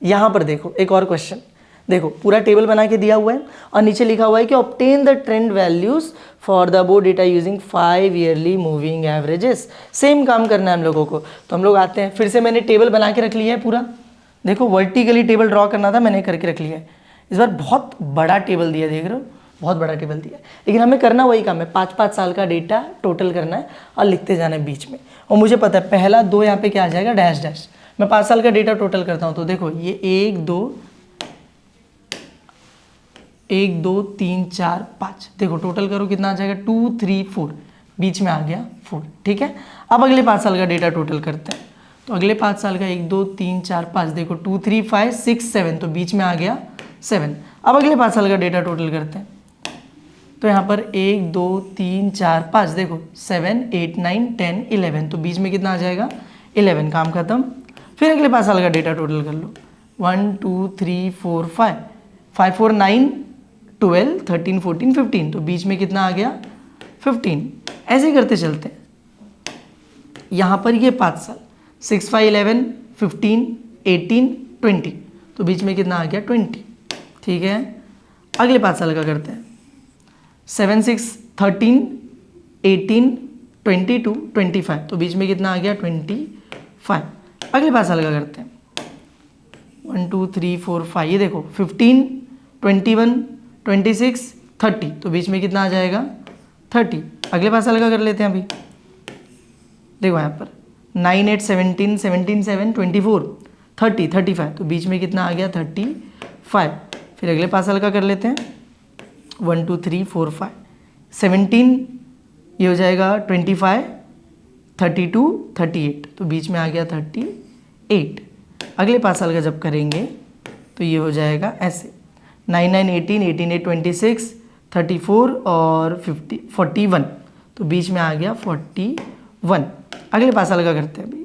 यहाँ पर देखो एक और क्वेश्चन, देखो पूरा टेबल बना के दिया हुआ है, और नीचे लिखा हुआ है कि obtain the trend values for the above data using 5 yearly moving averages. Same काम करना है हम लोगों को। तो हम लोग आते हैं, फिर से मैंने टेबल बना के रख लिया है पूरा। देखो वर्टिकली टेबल ड्रॉ करना था, मैंने करके रख लिया है। इस बार बहुत बड़ा टेबल दिया, देख रहे हो, बहुत बड़ा टेबल दिया है, लेकिन हमें करना वही काम है, 5-5 साल का डेटा टोटल करना है और लिखते जाना है बीच में। और मुझे पता है पहला 2 यहाँ पे क्या आ जाएगा, डैश डैश। मैं 5 साल का डेटा टोटल करता हूँ, तो देखो ये 1 2 3 4 5, देखो टोटल करो कितना आ जाएगा, 2 3 4, बीच में आ गया 4। ठीक है, अब अगले 5 साल का डेटा टोटल करते हैं। तो अगले 5 साल का 1 2 3 4 5, देखो 2 3 5 6 7, तो बीच में आ गया 7। अब अगले 5 साल का डेटा टोटल करते हैं। तो यहाँ पर 1 2 3 4 5, देखो 7 8 9 10 11, तो बीच में कितना आ जाएगा, 11। काम खत्म। फिर अगले 5 साल का डेटा टोटल कर लो, 1 2 3 4 5, 5 4 9 12 13 14 15, तो बीच में कितना आ गया, 15। ऐसे ही करते चलते हैं। यहाँ पर ये 5 साल, 6 5 11 15 18 20, तो बीच में कितना आ गया, 20। ठीक है, अगले 5 साल का करते हैं। 7 6 13 18 22 25, तो बीच में कितना आ गया, 25। अगले 5 साल का करते हैं। 1 2 3 4 5, ये देखो 15 21 26 30, तो बीच में कितना आ जाएगा, 30। अगले 5 साल का कर लेते हैं अभी। देखो यहाँ पर 9 8 17 17 7 24 30 35, तो बीच में कितना आ गया, 35। फिर अगले 5 साल का कर लेते हैं। 1 2 3 4 5 17, ये हो जाएगा 25 32 38, तो बीच में आ गया 38। अगले 5 साल का जब करेंगे तो ये हो जाएगा ऐसे 9 9 18 18 8 26 34 और 50 41, तो बीच में आ गया 41। अगले 5 साल का करते हैं अभी,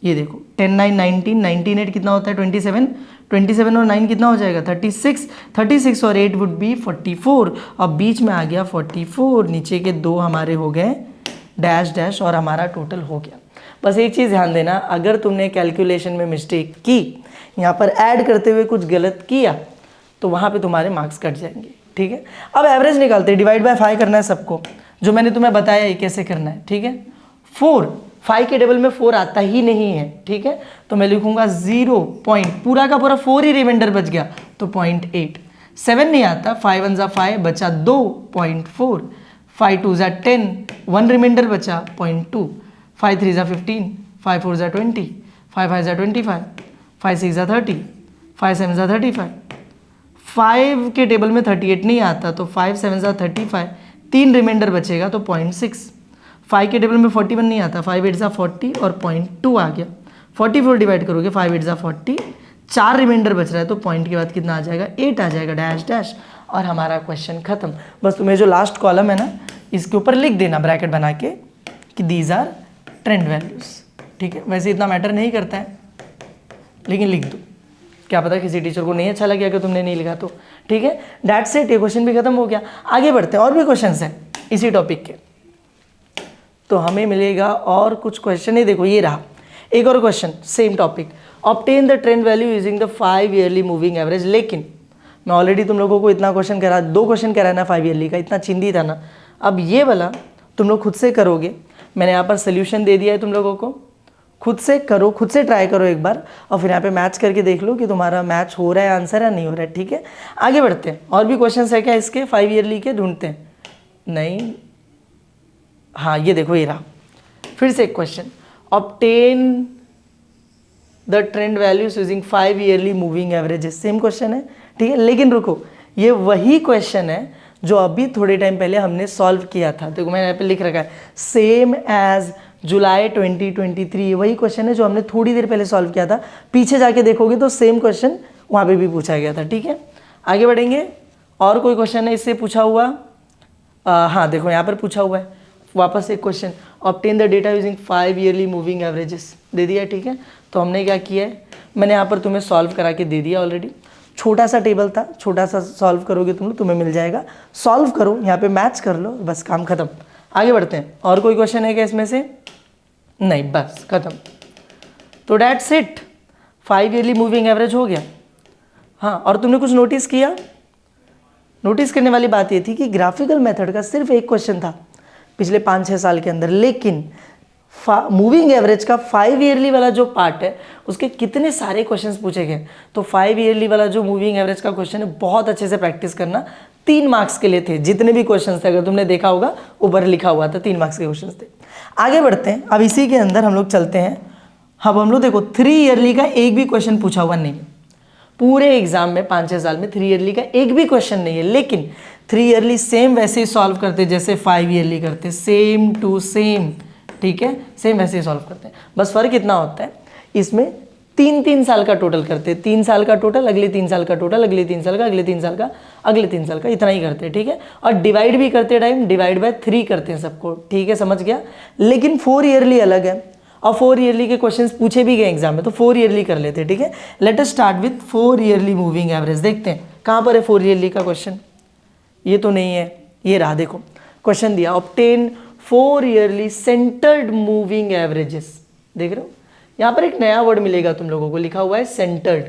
ये देखो 10 9 19 19 8 कितना होता है 27, 27 और 9 कितना हो जाएगा 36, 36 और 8 वुड बी 44, अब बीच में आ गया 44, नीचे के 2 हमारे हो गए डैश डैश और हमारा टोटल हो गया। बस एक चीज़ ध्यान देना, अगर तुमने कैलकुलेशन में मिस्टेक की, यहाँ पर ऐड करते हुए कुछ गलत किया, तो वहाँ पे तुम्हारे मार्क्स कट जाएंगे, ठीक है। अब एवरेज निकालते हैं, डिवाइड बाय 5 करना है सबको, जो मैंने तुम्हें बताया ये कैसे करना है, ठीक है। 4 5 के टेबल में 4 आता ही नहीं है, ठीक है, तो मैं लिखूंगा 0 पॉइंट, पूरा का पूरा 4 ही रिमाइंडर बच गया तो 0.8। 7 नहीं आता, 5 1 जा 5 बचा 2.4, 5 2 जा 10 1 रिमाइंडर बचा 0.2, 5 3 जा 15, 5 4 जा 20, 5 5 जा 25, 5 6 जा 30, 5 7 जा 35। 5 के टेबल में 38 नहीं आता, तो 5 7 जा 35, 3 रिमाइंडर बचेगा तो 0.6। 5 के टेबल में 41 नहीं आता, 5 8 जा 40 और 0.2 आ गया। 44 डिवाइड करोगे 5 8 जा 40, 4 रिमाइंडर बच रहा है तो पॉइंट के बाद कितना आ जाएगा 8 आ जाएगा, डैश डैश, और हमारा क्वेश्चन खत्म। बस तुम्हें जो लास्ट कॉलम है ना, इसके ऊपर लिख देना ब्रैकेट बना के कि दीज आर ट्रेंड वैल्यूज, ठीक है। वैसे इतना मैटर नहीं करता है, लेकिन लिख दो, क्या पता किसी टीचर को नहीं अच्छा लगे अगर तुमने नहीं लिखा तो, ठीक है। दैट्स इट, ये क्वेश्चन भी खत्म हो गया। आगे बढ़ते हैं, और भी क्वेश्चन हैं इसी टॉपिक के, तो हमें मिलेगा और कुछ क्वेश्चन ही। देखो ये रहा एक और question, same topic, obtain the trend value using the 5 yearly moving average. लेकिन मैं ऑलरेडी तुम लोगों को इतना क्वेश्चन करा, 2 क्वेश्चन कराना 5 ईयरली का, इतना चिंदी था ना। अब ये वाला तुम लोग खुद से करोगे, मैंने यहाँ पर सोल्यूशन दे दिया है तुम लोगों को, खुद से करो, खुद से ट्राई करो एक बार, और फिर यहाँ पे मैच करके देख लो कि तुम्हारा मैच हो रहा है आंसर या नहीं हो रहा है, ठीक है। आगे बढ़ते हैं, और भी क्वेश्चन है क्या इसके 5 ईयरली के, ढूंढते हैं। नहीं, हाँ ये देखो ये रहा, फिर से एक question, obtain the trend values using 5 yearly moving averages. Same question है, ठीक है, लेकिन रुको, ये वही क्वेश्चन है जो अभी थोड़े टाइम पहले हमने सॉल्व किया था। देखो मैंने यहाँ पे लिख रखा है सेम एज जुलाई 2023, वही क्वेश्चन है जो हमने थोड़ी देर पहले सॉल्व किया था। पीछे जाके देखोगे तो सेम क्वेश्चन वहाँ पे भी पूछा गया था, ठीक है। आगे बढ़ेंगे, और कोई क्वेश्चन है इससे पूछा हुआ? हाँ देखो यहाँ पर पूछा हुआ है वापस एक question, obtain the data using 5 yearly moving averages, दे दिया, ठीक है। तो हमने क्या किया है, मैंने यहाँ पर तुम्हें सॉल्व करा के दे दिया ऑलरेडी। छोटा सा टेबल था, छोटा सा सॉल्व करोगे तुम लोग, तुम्हें मिल जाएगा। सॉल्व करो, यहाँ पे मैच कर लो, बस काम खत्म। आगे बढ़ते हैं, और कोई क्वेश्चन है क्या इसमें से? नहीं, बस खत्म। तो that's it, 5 yearly moving average हो गया। हाँ, और तुमने कुछ नोटिस किया? नोटिस करने वाली बात ये थी कि ग्राफिकल मेथड का सिर्फ एक क्वेश्चन था पिछले 5-6 साल के अंदर, लेकिन मूविंग एवरेज का 5 ईयरली वाला जो पार्ट है उसके कितने सारे क्वेश्चंस पूछे गए। तो 5 ईयरली वाला जो मूविंग एवरेज का क्वेश्चन है, बहुत अच्छे से प्रैक्टिस करना। 3 मार्क्स के लिए थे जितने भी क्वेश्चंस थे, अगर तुमने देखा होगा ऊपर लिखा हुआ था 3 मार्क्स के क्वेश्चंस थे। आगे बढ़ते हैं, अब इसी के अंदर हम लोग चलते हैं। अब हम लोग देखो 3 ईयरली का एक भी क्वेश्चन पूछा हुआ नहीं है पूरे एग्जाम में, 5-6 साल में 3 ईयरली का एक भी क्वेश्चन नहीं है। लेकिन 3 ईयरली सेम वैसे ही सॉल्व करते जैसे 5 ईयरली करते, सेम टू सेम, ठीक है, सेम वैसे ही सॉल्व करते हैं। बस फर्क इतना होता है, इसमें 3-3 साल का टोटल करते हैं, 3 साल का टोटल, अगले 3 साल का टोटल, अगले 3 साल का, अगले 3 साल का, अगले 3 साल का, इतना ही करते हैं, ठीक है। और डिवाइड भी करते टाइम डिवाइड बाय 3 करते हैं सबको, ठीक है, समझ गया। लेकिन 4 ईयरली अलग है, और 4 ईयरली के क्वेश्चंस पूछे भी गए एग्जाम में, तो 4 ईयरली कर लेते हैं, ठीक है। Let us start with 4 yearly moving average. देखते हैं कहाँ पर है 4 ईयरली का क्वेश्चन। ये तो नहीं है, ये रहा, देखो क्वेश्चन दिया, obtain 4 yearly centred moving averages. देख रहे हो, यहाँ पर एक नया वर्ड मिलेगा तुम लोगों को, लिखा हुआ है सेंटर्ड।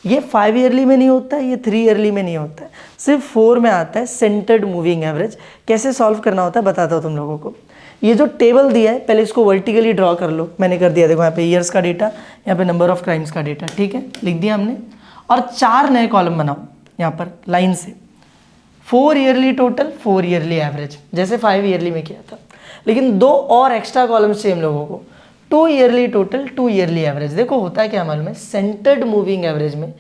ये 5 ईयरली में नहीं होता है, ये 3 ईयरली में नहीं होता है, सिर्फ 4 में आता है सेंटर्ड मूविंग एवरेज। कैसे सॉल्व करना होता है बताता हूँ तुम लोगों को। ये जो टेबल दिया है, पहले इसको वर्टिकली ड्रॉ कर लो, मैंने कर दिया। देखो यहाँ पे ईयर्स का डेटा, यहाँ पे नंबर ऑफ क्राइम्स का डेटा, ठीक है, लिख दिया हमने। और 4 नए कॉलम बनाओ यहाँ पर लाइन से, 4 ईयरली टोटल, 4 ईयरली एवरेज, जैसे 5 ईयरली में किया था। लेकिन 2 और एक्स्ट्रा कॉलम्स चाहिए हम लोगों को, 2 ईयरली टोटल, 2 ईयरली एवरेज। देखो होता है क्या मालूम है, सेंटर्ड मूविंग एवरेज में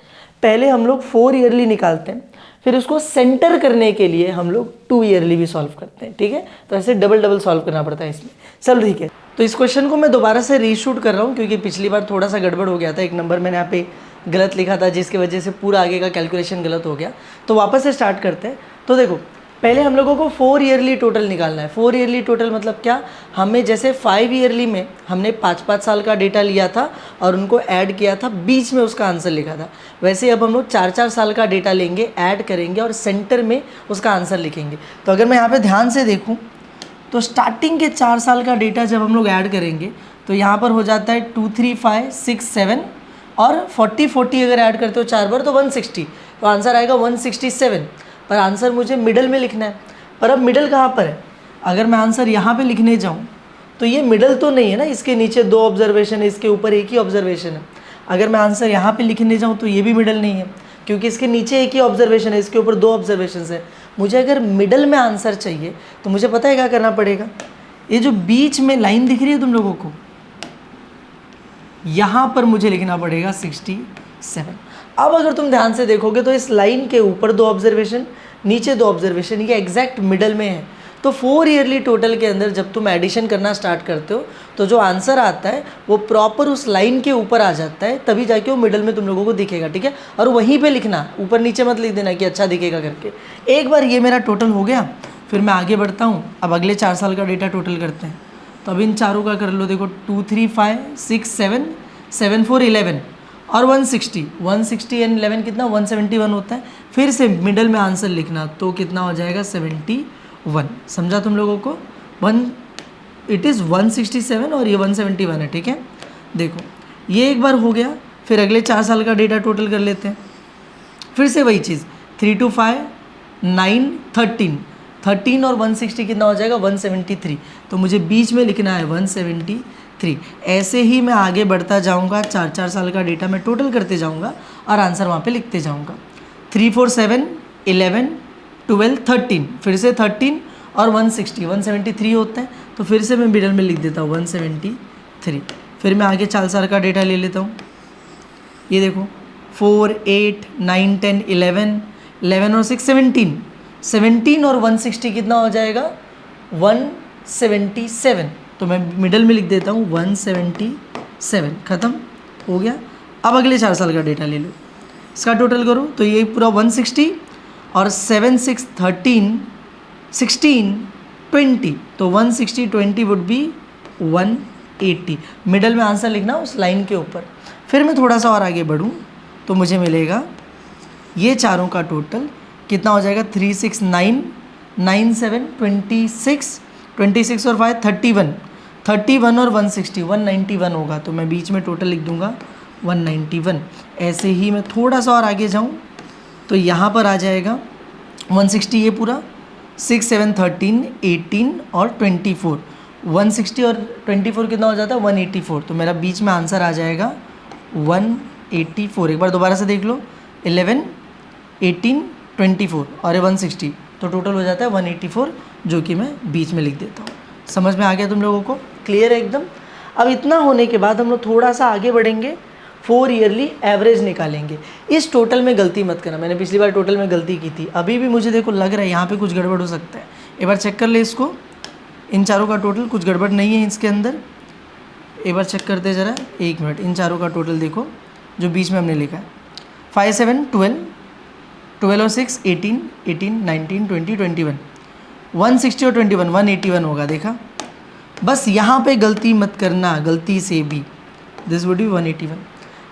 पहले हम लोग 4 ईयरली निकालते हैं, फिर उसको सेंटर करने के लिए हम लोग 2 ईयरली भी सॉल्व करते हैं, ठीक है। तो ऐसे डबल डबल सॉल्व करना पड़ता है इसमें। चलो ठीक है। तो इस क्वेश्चन को मैं दोबारा से रीशूट कर रहा हूँ क्योंकि पिछली बार थोड़ा सा गड़बड़ हो गया था, एक नंबर मैंने यहाँ पे गलत लिखा था जिसकी वजह से पूरा आगे का कैलकुलेशन गलत हो गया। तो वापस से स्टार्ट करते हैं। तो देखो पहले हम लोगों को 4 ईयरली टोटल निकालना है। 4 ईयरली टोटल मतलब क्या, हमें जैसे 5 ईयरली में हमने 5-5 साल का डेटा लिया था और उनको ऐड किया था, बीच में उसका आंसर लिखा था, वैसे अब हम लोग 4-4 साल का डेटा लेंगे, ऐड करेंगे और सेंटर में उसका आंसर लिखेंगे। तो अगर मैं यहाँ पर ध्यान से देखूँ तो स्टार्टिंग के 4 साल का डेटा जब हम लोग ऐड करेंगे तो यहाँ पर हो जाता है 2, 3, 5, 6, 7 और 40 अगर ऐड करते हो 4 बार तो 160, तो आंसर आएगा 167। पर आंसर मुझे मिडल में लिखना है। पर अब मिडल कहाँ पर है, अगर मैं आंसर यहाँ पे लिखने जाऊँ तो ये मिडल तो नहीं है ना, इसके नीचे 2 ऑब्जर्वेशन है, इसके ऊपर एक ही ऑब्जर्वेशन है। अगर मैं आंसर यहाँ पे लिखने जाऊँ तो ये भी मिडल नहीं है क्योंकि इसके नीचे एक ही ऑब्जर्वेशन है, इसके ऊपर 2 ऑब्जर्वेशन है। मुझे अगर मिडल में आंसर चाहिए तो मुझे पता है क्या करना पड़ेगा, ये जो बीच में लाइन दिख रही है तुम लोगों को, यहाँ पर मुझे लिखना पड़ेगा 67। अब अगर तुम ध्यान से देखोगे तो इस लाइन के ऊपर 2 ऑब्जर्वेशन, नीचे 2 ऑब्जर्वेशन, ये एग्जैक्ट मिडल में है। तो 4 ईयरली टोटल के अंदर जब तुम एडिशन करना स्टार्ट करते हो तो जो आंसर आता है वो प्रॉपर उस लाइन के ऊपर आ जाता है, तभी जाके वो मिडल में तुम लोगों को दिखेगा, ठीक है। और वहीं पे लिखना, ऊपर नीचे मत लिख देना कि अच्छा दिखेगा करके। एक बार ये मेरा टोटल हो गया, फिर मैं आगे बढ़ता हूँ। अब अगले 4 साल का डेटा टोटल करते हैं। तो अब इन चारों का कर लो, देखो 2, 3, 5, 6, 7, 7, 4, 11 और 160 एंड 11 कितना 171 होता है। फिर से मिडल में आंसर लिखना तो कितना हो जाएगा 71। समझा तुम लोगों को, इट इज़ 167 और ये 171 है, ठीक है। देखो ये एक बार हो गया, फिर अगले 4 साल का डेटा टोटल कर लेते हैं। फिर से वही चीज़ 3 to 5, 9, 13 और 160 कितना हो जाएगा 173। तो मुझे बीच में लिखना है 173। ऐसे ही मैं आगे बढ़ता जाऊंगा, 4-4 साल का डेटा मैं टोटल करते जाऊंगा और आंसर वहाँ पे लिखते जाऊंगा। 3, 4, 7, 11, 12, 13, फिर से 13 और 173 होता है। तो फिर से मैं मिडल में लिख देता हूँ 173। फिर मैं आगे 4 साल का डेटा ले लेता हूँ। ये देखो 4, 8, 9, 10, 11 और 6, 17 और 160 कितना हो जाएगा 177। तो मैं मिडल में लिख देता हूँ 177। ख़त्म हो गया। अब अगले 4 साल का डेटा ले लो, इसका टोटल करो तो ये पूरा 160 और 7, 6, 13, 16, 20। तो 160, 20 वुड बी 180। मिडल में आंसर लिखना उस लाइन के ऊपर। फिर मैं थोड़ा सा और आगे बढ़ूँ तो मुझे मिलेगा ये चारों का टोटल कितना हो जाएगा 3, 6, 9, 9, 7, 26 और 5, 31 और 160, 191 होगा। तो मैं बीच में टोटल लिख दूंगा 191। ऐसे ही मैं थोड़ा सा और आगे जाऊं तो यहाँ पर आ जाएगा 160 ये पूरा, 6, 7, 13, 18 और 24। 160 और 24 कितना हो जाता है 184। तो मेरा बीच में आंसर आ जाएगा 184। एक बार दोबारा से देख लो, 11, 18, 24 और 160, तो टोटल हो जाता है 184, जो कि मैं बीच में लिख देता हूँ। समझ में आ गया तुम लोगों को, क्लियर है एकदम। अब इतना होने के बाद हम लोग थोड़ा सा आगे बढ़ेंगे, 4 ईयरली एवरेज निकालेंगे। इस टोटल में गलती मत करना, मैंने पिछली बार टोटल में गलती की थी, अभी भी मुझे देखो लग रहा है यहाँ पे कुछ गड़बड़ हो सकता है। एक बार चेक कर ले इसको, इन चारों का टोटल कुछ गड़बड़ नहीं है इसके अंदर। एक बार चेक करते ज़रा, 1 मिनट। इन चारों का टोटल देखो जो बीच में हमने लिखा है, 5, 7, 12 और 6, 18, 19, 20, 21, 160 और 21, 181 होगा। देखा, बस यहाँ पे गलती मत करना, गलती से भी दिस वुड बी 181।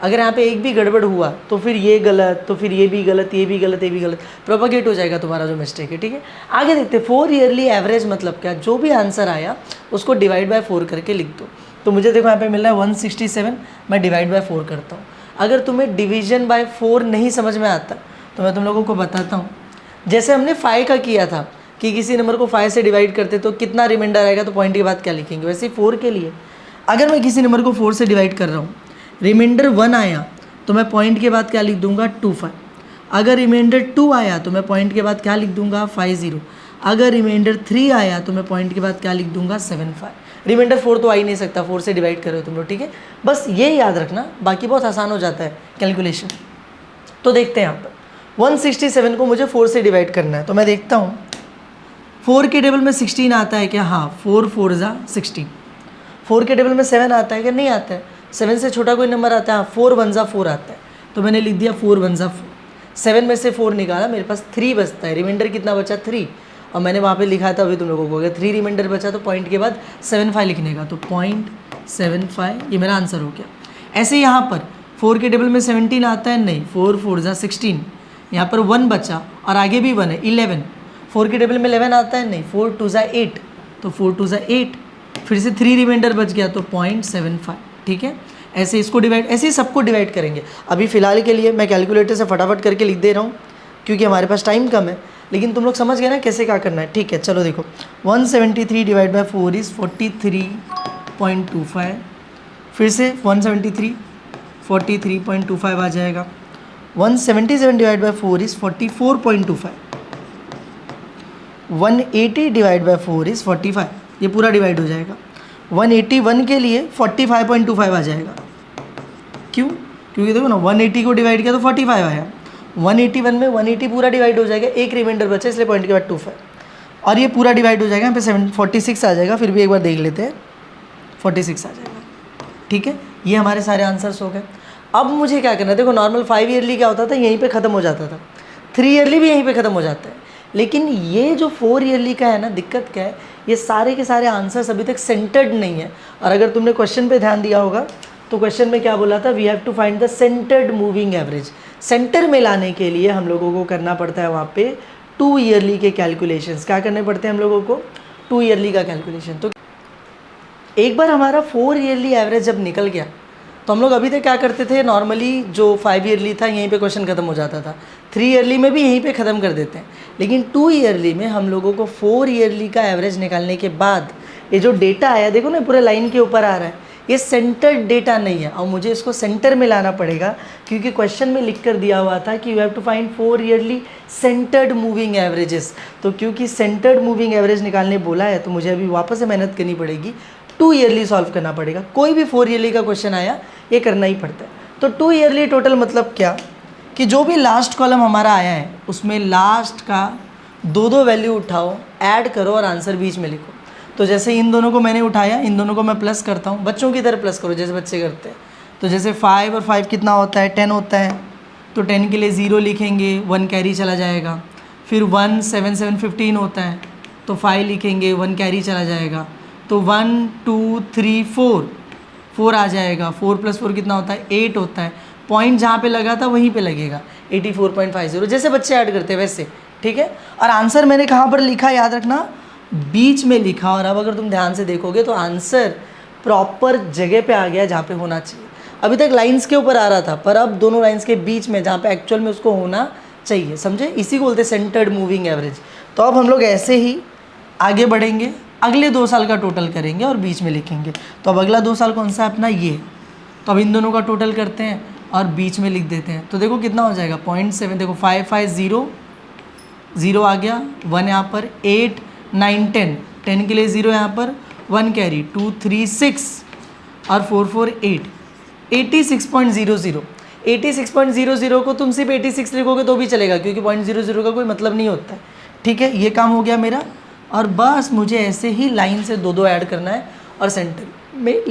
अगर यहाँ पे एक भी गड़बड़ हुआ तो फिर ये गलत, तो फिर ये भी गलत, ये भी गलत, ये भी गलत, प्रोपागेट हो जाएगा तुम्हारा जो मिस्टेक है, ठीक है। आगे देखते, 4 ईयरली एवरेज मतलब क्या, जो भी आंसर आया उसको डिवाइड बाय 4 करके लिख दो। तो मुझे देखो यहाँ पे मिल रहा है 167, मैं डिवाइड बाय 4 करता हूँ। अगर तुम्हें डिवीजन बाय 4 नहीं समझ में आता तो मैं तुम लोगों को बताता हूँ। जैसे हमने 5 का किया था कि किसी नंबर को 5 से डिवाइड करते तो कितना रिमाइंडर आएगा, तो पॉइंट के बाद क्या लिखेंगे, वैसे 4 के लिए अगर मैं किसी नंबर को 4 से डिवाइड कर रहा हूँ, रिमाइंडर 1 आया तो मैं पॉइंट के बाद क्या लिख दूंगा 25। अगर रिमाइंडर 2 आया तो मैं पॉइंट के बाद क्या लिख दूंगा 50। अगर रिमाइंडर 3 आया तो मैं पॉइंट के बाद क्या लिख दूंगा 75। रिमाइंडर 4 तो आ ही नहीं सकता, 4 से डिवाइड करो तुम लोग, ठीक है। बस ये याद रखना, बाकी बहुत आसान हो जाता है कैलकुलेशन। तो देखते हैं यहाँ पर 167 को मुझे 4 से डिवाइड करना है। तो मैं देखता हूँ 4 के टेबल में 16 आता है क्या, हाँ, 4 4 जा 16। 4 के टेबल में 7 आता है कि नहीं आता है? 7 से छोटा कोई नंबर आता है? 4 1 जा 4 आता है, तो मैंने लिख दिया 4 1 जा 4। 7 में से 4 निकाला, मेरे पास 3 बचता है, रिमाइंडर कितना बचा? 3। और मैंने वहाँ पे लिखा था, अभी तुम लोगों को हो गया 3 रिमाइंडर बचा, तो पॉइंट के बाद 75 लिखने का, तो 0.75 ये मेरा आंसर हो गया। ऐसे यहाँ पर 4 के टेबल में 17 आता है? नहीं, 4 4 जा 16, यहाँ पर 1 बचा और आगे भी 1 है, 11। 4 के टेबल में 11 आता है? नहीं, 4 2 जा 8, तो 4 2 जा 8, फिर से 3 रिमाइंडर बच गया, तो 0.75। ठीक है, ऐसे इसको डिवाइड, ऐसे ही सबको डिवाइड करेंगे। अभी फ़िलहाल के लिए मैं कैलकुलेटर से फटाफट करके लिख दे रहा हूँ क्योंकि हमारे पास टाइम कम है, लेकिन तुम लोग समझ गए ना कैसे क्या करना है। ठीक है, चलो देखो, 173 डिवाइड बाई 4 इज़ 43.25, फिर से 173 43.25 आ जाएगा। 177 divide by 4 is 44.25, 180 divide by 4 is 45, ये पूरा डिवाइड हो जाएगा। 181 के लिए 45.25 आ जाएगा। क्यों? क्योंकि देखो ना, 180 को डिवाइड किया तो 45 आया, 181 में 180 पूरा डिवाइड हो जाएगा, एक रिमाइंडर बचा इसलिए पॉइंट के बाद 25, और ये पूरा डिवाइड हो जाएगा, यहाँ पे 46 आ जाएगा, फिर भी एक बार देख लेते हैं, 46 आ जाएगा। ठीक है, ये हमारे सारे आंसर्स हो गए। अब मुझे क्या करना है, देखो नॉर्मल 5 ईयरली क्या होता था, यहीं पे ख़त्म हो जाता था, 3 ईयरली भी यहीं पे ख़त्म हो जाता है, लेकिन ये जो 4 ईयरली का है ना, दिक्कत क्या है, ये सारे के सारे आंसर्स अभी तक सेंटर्ड नहीं है। और अगर तुमने क्वेश्चन पे ध्यान दिया होगा तो क्वेश्चन में क्या बोला था, we have to find the centred moving average. Centre में लाने के लिए हम लोगों को करना पड़ता है वहाँ पे 2 ईयरली के कैलकुलेशंस। क्या करने पड़ते हैं हम लोगों को? 2 ईयरली का कैलकुलेशन। तो एक बार हमारा 4 ईयरली एवरेज जब निकल गया तो हम लोग अभी तक क्या करते थे, नॉर्मली जो 5 ईयरली था यहीं पे क्वेश्चन खत्म हो जाता था, 3 ईयरली में भी यहीं पे ख़त्म कर देते हैं, लेकिन 2 ईयरली में हम लोगों को 4 ईयरली का एवरेज निकालने के बाद ये जो डेटा आया, देखो ना पूरे लाइन के ऊपर आ रहा है, ये सेंटर्ड डेटा नहीं है, और मुझे इसको सेंटर में लाना पड़ेगा क्योंकि क्वेश्चन में लिख कर दिया हुआ था कि you have to find 4 yearly centred moving averages. तो क्योंकि सेंटर्ड मूविंग एवरेज निकालने बोला है तो मुझे अभी वापस से मेहनत करनी पड़ेगी, 2 ईयरली सॉल्व करना पड़ेगा। कोई भी 4 ईयरली का क्वेश्चन आया ये करना ही पड़ता है। तो 2 ईयरली टोटल मतलब क्या, कि जो भी लास्ट कॉलम हमारा आया है उसमें लास्ट का 2 वैल्यू उठाओ, ऐड करो और आंसर बीच में लिखो। तो जैसे इन दोनों को मैंने उठाया, इन दोनों को मैं प्लस करता हूँ, बच्चों की तरह प्लस करो जैसे बच्चे करते हैं। तो जैसे 5 और 5 कितना होता है, 10 होता है, तो 10 के लिए 0 लिखेंगे, 1 कैरी चला जाएगा। फिर 1 7 7 15 होता है, तो 5 लिखेंगे, 1 कैरी चला जाएगा। तो 1 2 3 4 आ जाएगा, 4 + 4 कितना होता है, 8 होता है। पॉइंट जहाँ पे लगा था वहीं पे लगेगा, 84.50, जैसे बच्चे ऐड करते हैं वैसे। ठीक है, और आंसर मैंने कहाँ पर लिखा, याद रखना, बीच में लिखा। और अब अगर तुम ध्यान से देखोगे तो आंसर प्रॉपर जगह पे आ गया जहाँ पे होना चाहिए। अभी तक लाइंस के ऊपर आ रहा था, पर अब दोनों लाइंस के बीच में जहाँ पे एक्चुअल में उसको होना चाहिए, समझे? इसी को बोलते हैं सेंटर्ड मूविंग एवरेज। तो अब हम लोग ऐसे ही आगे बढ़ेंगे, अगले 2 साल का टोटल करेंगे और बीच में लिखेंगे। तो अब अगला 2 साल कौन सा है अपना, ये। तो अब इन दोनों का टोटल करते हैं और बीच में लिख देते हैं। तो देखो कितना हो जाएगा, 0.7, देखो 5 5 0 0 आ गया, 1 यहाँ पर, 8 9 10, 10 के लिए 0 यहाँ पर, 1 कैरी, 2 3 6 और 4 4 8, 86.00। 86.00 को तुम सिर्फ 86 लिखोगे तो भी चलेगा क्योंकि 0.00 का कोई मतलब नहीं होता है। ठीक है, ये काम हो गया मेरा। और बस मुझे ऐसे ही लाइन से 2 ऐड करना है और सेंटर में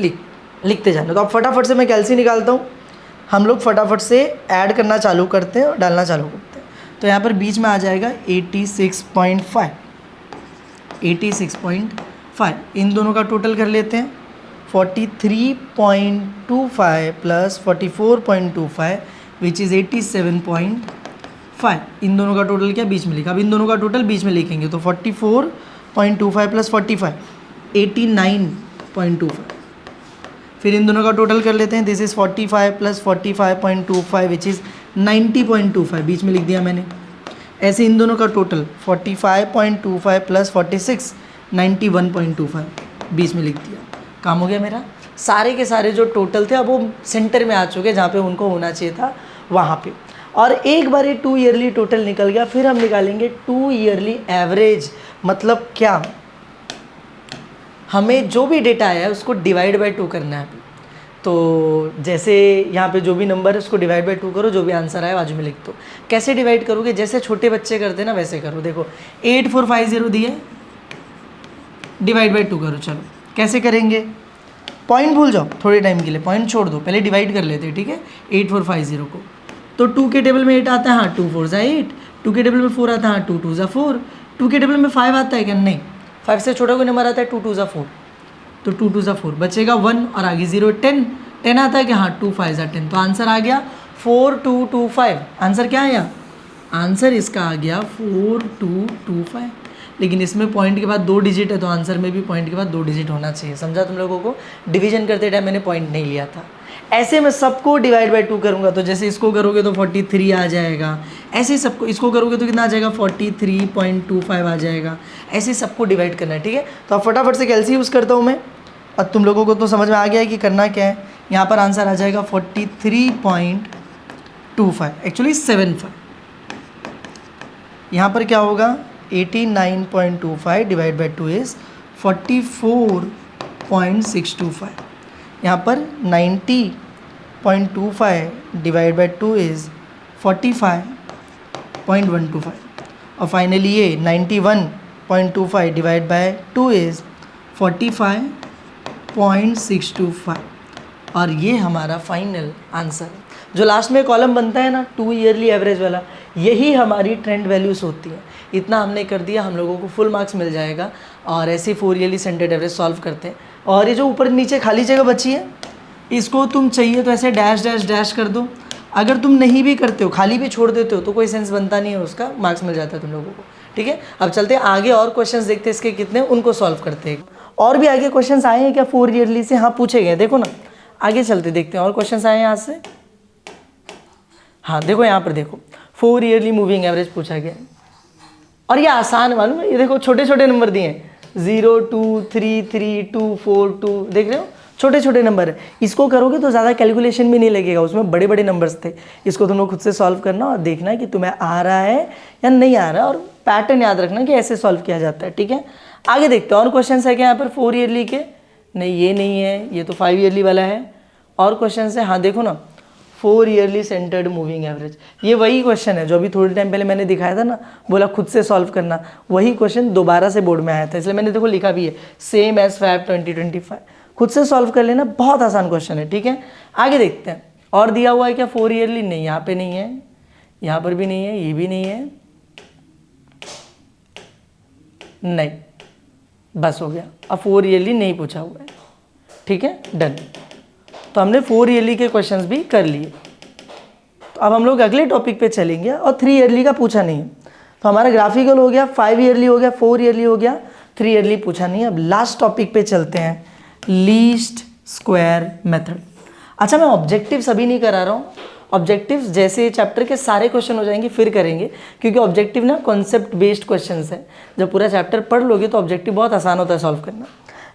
लिखते जाना। तो अब फटाफट से मैं कैलसी निकालता हूँ, हम लोग फटाफट से ऐड करना चालू करते हैं और डालना चालू करते हैं। तो यहाँ पर बीच में आ जाएगा 86.5, 86.5। इन दोनों का टोटल कर लेते हैं, 43.25 + 44.25 विच इज़ 87.5। इन दोनों का टोटल क्या, बीच में लिखा। अब इन दोनों का टोटल बीच में लिखेंगे, तो 44.25 + 45 89.25। फिर इन दोनों का टोटल कर लेते हैं, दिस इज़ 45 + 45.25 विच इज़ 90.25, बीच में लिख दिया मैंने। ऐसे इन दोनों का टोटल 45.25 + 46 91.25, बीच में लिख दिया। काम हो गया मेरा। सारे के सारे जो टोटल थे अब वो सेंटर में आ चुके, जहाँ पे उनको होना चाहिए था वहाँ पे। और एक बार ये 2 ईयरली टोटल निकल गया, फिर हम निकालेंगे 2 ईयरली एवरेज। मतलब क्या, हमें जो भी डेटा आया है उसको डिवाइड बाय 2 करना है। तो जैसे यहाँ पे जो भी नंबर है उसको डिवाइड बाय 2 करो, जो भी आंसर आया बाजू में लिख दो। कैसे डिवाइड करोगे, जैसे छोटे बच्चे करते हैं ना वैसे करो। देखो 8450 दिए, डिवाइड बाय 2 करो। चलो कैसे करेंगे, पॉइंट भूल जाओ थोड़े टाइम के लिए, पॉइंट छोड़ दो, पहले डिवाइड कर लेते हैं, ठीक है। 8450 को तो 2 के टेबल में 8 आता है, हाँ 2 4 ज़ा 8, 2 के टेबल में 4 आता है, हाँ 2 2 ज़ा 4, 2 के टेबल में 5 आता है क्या, नहीं, 5 से छोटा कोई नंबर आता है 2 2 ज़ा 4, तो 2 2 ज़ा 4 बचेगा 1 और आगे 0 10, 10 आता है कि हाँ 2 5 ज़ा 10, तो आंसर आ गया 4225। आंसर क्या आया, आंसर इसका आ गया 4225। लेकिन इसमें पॉइंट के बाद 2 डिजिट है, तो आंसर में भी पॉइंट के बाद 2 डिजिट होना चाहिए। समझा तुम लोगों को, डिवीजन करते टाइम मैंने पॉइंट नहीं लिया था। ऐसे मैं सबको डिवाइड बाय 2 करूँगा, तो जैसे इसको करोगे तो 43 आ जाएगा, ऐसे ही सबको, इसको करोगे तो कितना आ जाएगा 43.25 आ जाएगा, ऐसे सबको डिवाइड करना है, ठीक है। तो अब फटाफट से कैलसी यूज़ करता हूँ मैं, और तुम लोगों को तो समझ में आ गया है कि करना क्या है। यहाँ पर आंसर आ जाएगा 43.25, एक्चुअली 75। यहाँ पर क्या होगा 89.25 डिवाइड बाई 2 इज़ 44.625। यहाँ पर 90.25 डिवाइड बाई 2 इज़ 45.125, और फाइनली ये 91.25 डिवाइड बाई 2 इज़ 45.625, और ये हमारा फाइनल आंसर है। जो लास्ट में कॉलम बनता है ना 2 ईयरली एवरेज वाला, यही हमारी ट्रेंड वैल्यूज़ होती है। इतना हमने कर दिया, हम लोगों को फुल मार्क्स मिल जाएगा। और ऐसे 4 ईयरली सेंटर्ड एवरेज सॉल्व करते हैं। और ये जो ऊपर नीचे खाली जगह बची है, इसको तुम चाहिए तो ऐसे डैश डैश डैश कर दो। अगर तुम नहीं भी करते हो, खाली भी छोड़ देते हो, तो कोई सेंस बनता नहीं है उसका, मार्क्स मिल जाता है तुम लोगों को, ठीक है। अब चलते हैं आगे और क्वेश्चंस देखते हैं इसके कितने, उनको सॉल्व करते हैं। और भी आगे क्वेश्चंस आए हैं क्या 4 ईयरली से, हाँ पूछे गए, देखो ना आगे चलते देखते हैं और क्वेश्चंस आए हैं यहाँ से। हाँ देखो यहाँ पर देखो 4 ईयरली मूविंग एवरेज पूछा गया है, और ये आसान मालूम है, ये देखो छोटे छोटे नंबर दिए हैं, 0 2 3 3 2 4 2, देख रहे हो छोटे छोटे नंबर है। इसको करोगे तो ज़्यादा कैलकुलेशन भी नहीं लगेगा, उसमें बड़े बड़े नंबर्स थे। इसको तुम लोग खुद से सॉल्व करना और देखना कि तुम्हें आ रहा है या नहीं आ रहा है, और पैटर्न याद रखना कि ऐसे सॉल्व किया जाता है, ठीक है। आगे देखते हैं और क्वेश्चन है क्या यहाँ पर 4 ईयरली के, नहीं ये नहीं है, ये तो 5 ईयरली वाला है। और क्वेश्चन है, हाँ देखो ना 4 ईयरली सेंटर्ड मूविंग एवरेज, ये वही क्वेश्चन है जो अभी थोड़ी टाइम पहले मैंने दिखाया था ना, बोला खुद से सॉल्व करना, वही क्वेश्चन दोबारा से बोर्ड में आया था, इसलिए मैंने देखो लिखा भी है सेम एज फैब 2025। खुद से सॉल्व कर लेना, बहुत आसान क्वेश्चन है, ठीक है। आगे देखते हैं और दिया हुआ है क्या 4 ईयरली, नहीं यहाँ पे नहीं है, यहाँ पर भी नहीं है, ये भी नहीं है, नहीं, बस हो गया। अब 4 ईयरली नहीं पूछा हुआ है, ठीक है, डन। तो हमने 4 ईयरली के क्वेश्चंस भी कर लिए। तो अब हम लोग अगले टॉपिक पे चलेंगे, और 3 ईयरली का पूछा नहीं है। तो हमारा ग्राफिकल हो गया, 5 ईयरली हो गया, 4 ईयरली हो गया, 3 ईयरली पूछा नहीं है। अब लास्ट टॉपिक पे चलते हैं, लीस्ट स्क्वायर मेथड। अच्छा मैं ऑब्जेक्टिव्स अभी नहीं करा रहा हूँ, ऑब्जेक्टिव्स जैसे चैप्टर के सारे क्वेश्चन हो जाएंगे फिर करेंगे, क्योंकि ऑब्जेक्टिव ना कॉन्सेप्ट बेस्ड क्वेश्चंस है। जब पूरा चैप्टर पढ़ लोगे तो ऑब्जेक्टिव बहुत आसान होता है सॉल्व करना।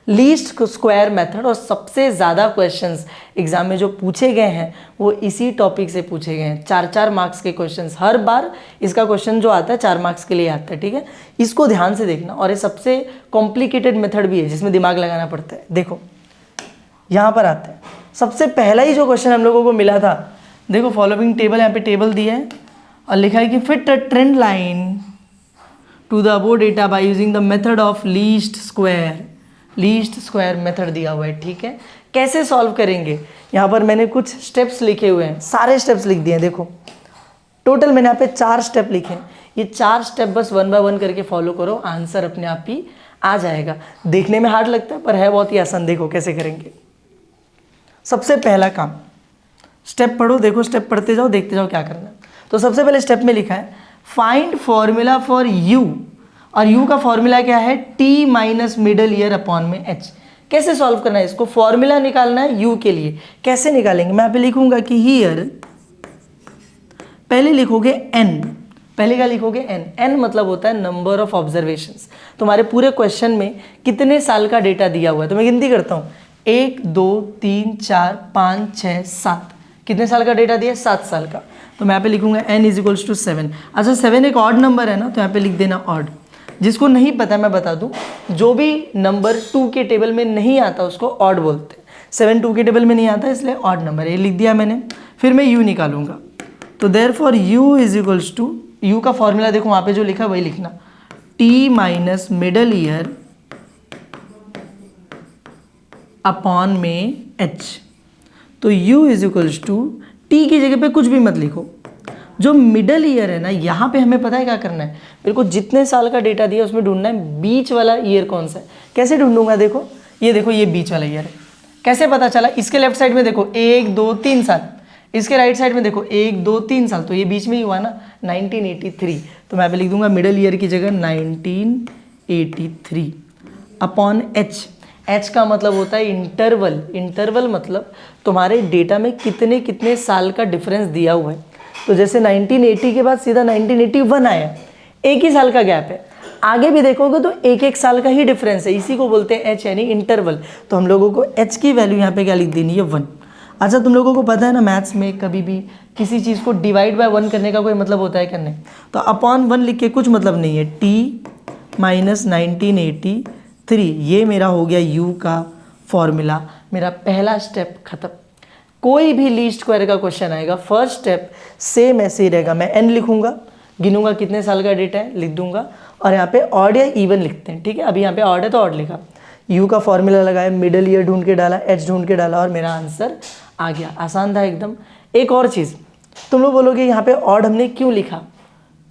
लीस्ट स्क्वायर मेथड, और सबसे ज़्यादा क्वेश्चंस एग्जाम में जो पूछे गए हैं वो इसी टॉपिक से पूछे गए हैं। 4-4 मार्क्स के क्वेश्चंस, हर बार इसका क्वेश्चन जो आता है 4 मार्क्स के लिए आता है, ठीक है। इसको ध्यान से देखना, और ये सबसे कॉम्प्लिकेटेड मेथड भी है जिसमें दिमाग लगाना पड़ता है। देखो यहाँ पर आते हैं, सबसे पहला ही जो क्वेश्चन हम लोगों को मिला था, देखो फॉलोइंग टेबल, यहाँ पे टेबल दिया है और लिखा है कि fit a trend line to the above data by using the method of least square. Least square method दिया हुआ है, ठीक है। कैसे सॉल्व करेंगे, यहाँ पर मैंने कुछ स्टेप्स लिखे हुए हैं, सारे स्टेप्स लिख दिए हैं। देखो टोटल मैंने यहाँ पे 4 स्टेप लिखे हैं, ये 4 स्टेप बस 1 बाय 1 करके फॉलो करो, आंसर अपने आप ही आ जाएगा। देखने में हार्ड लगता है पर है बहुत ही आसान। देखो कैसे करेंगे। सबसे पहला काम, स्टेप पढ़ो, देखो स्टेप पढ़ते जाओ, देखते जाओ क्या करना है। तो सबसे पहले स्टेप में लिखा है फाइंड फॉर्मूला फॉर यू, और u का फॉर्मूला क्या है, t minus middle year upon में h। कैसे सॉल्व करना है इसको, फॉर्मूला निकालना है u के लिए। कैसे निकालेंगे, मैं यहाँ पे लिखूंगा कि हियर, पहले लिखोगे n, पहले क्या लिखोगे n, n मतलब होता है नंबर ऑफ ऑब्जर्वेशंस। तुम्हारे पूरे क्वेश्चन में कितने साल का डेटा दिया हुआ है, तो मैं गिनती करता हूँ 1 2 3 4 5 6 7, कितने साल का डेटा दिया, 7 साल का। तो मैं यहाँ पे लिखूंगा n इज इक्वल्स टू 7। अच्छा 7 एक ऑड नंबर है ना, तो यहाँ पे लिख देना ऑड। जिसको नहीं पता मैं बता दूं, जो भी नंबर 2 के टेबल में नहीं आता उसको ऑड बोलते हैं। 7 2 के टेबल में नहीं आता इसलिए ऑड नंबर है, ये लिख दिया मैंने। फिर मैं u निकालूंगा, तो therefore u is equals to, u का फॉर्मूला देखो वहाँ पे जो लिखा वही लिखना, t minus middle year upon में h। तो u is equals to t की जगह पे कुछ भी मत लिखो, जो मिडल ईयर है ना यहाँ पे हमें पता है क्या करना है, मेरे को जितने साल का डेटा दिया उसमें ढूंढना है बीच वाला ईयर कौन सा है। कैसे ढूंढूंगा, देखो ये बीच वाला ईयर है। कैसे पता चला, इसके लेफ्ट साइड में देखो 1 2 3 साल, इसके राइट साइड में देखो 1 2 3 साल, तो ये बीच में ही हुआ ना 1983। तो मैं यहाँ पे लिख दूंगा मिडल ईयर की जगह 1983 अपॉन एच। एच का मतलब होता है इंटरवल। इंटरवल मतलब तुम्हारे डेटा में कितने कितने साल का डिफरेंस दिया हुआ है। तो जैसे 1980 के बाद सीधा 1981 आया, एक ही साल का गैप है। आगे भी देखोगे तो एक एक साल का ही डिफरेंस है, इसी को बोलते हैं एच यानी इंटरवल। तो हम लोगों को एच की वैल्यू यहाँ पे क्या लिख देनी है 1। अच्छा तुम लोगों को पता है ना मैथ्स में कभी भी किसी चीज़ को डिवाइड बाय 1 करने का कोई मतलब होता है क्या? नहीं। तो अपॉन 1 लिख के कुछ मतलब नहीं है। t माइनस 1983 ये मेरा हो गया u का फॉर्मूला। मेरा पहला स्टेप खत्म। कोई भी लीस्ट स्क्वायर का क्वेश्चन आएगा फर्स्ट स्टेप सेम ऐसे ही रहेगा। मैं n लिखूंगा, गिनूंगा कितने साल का डेटा है, लिख दूंगा, और यहाँ पे ऑड या इवन लिखते हैं। ठीक है, अभी यहाँ पे ऑड है तो ऑड लिखा, u का फॉर्मूला लगाया, मिडल ईयर ढूंढ के डाला, h ढूंढ के डाला और मेरा आंसर आ गया। आसान था एकदम। एक और चीज़, तुम लोग बोलोगे यहाँ पे ऑड हमने क्यों लिखा,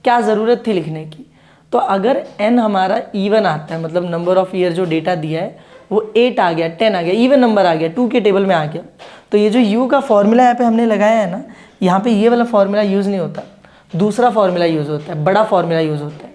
क्या ज़रूरत थी लिखने की? तो अगर n हमारा इवन आता है, मतलब नंबर ऑफ ईयर जो डेटा दिया है वो 8 आ गया, 10 आ गया, इवन नंबर आ गया, 2 के टेबल में आ गया, तो ये जो u का फॉर्मूला यहाँ पे हमने लगाया है ना, यहाँ पे ये वाला फॉर्मूला यूज़ नहीं होता, दूसरा फॉर्मूला यूज़ होता है, बड़ा फॉर्मूला यूज़ होता है।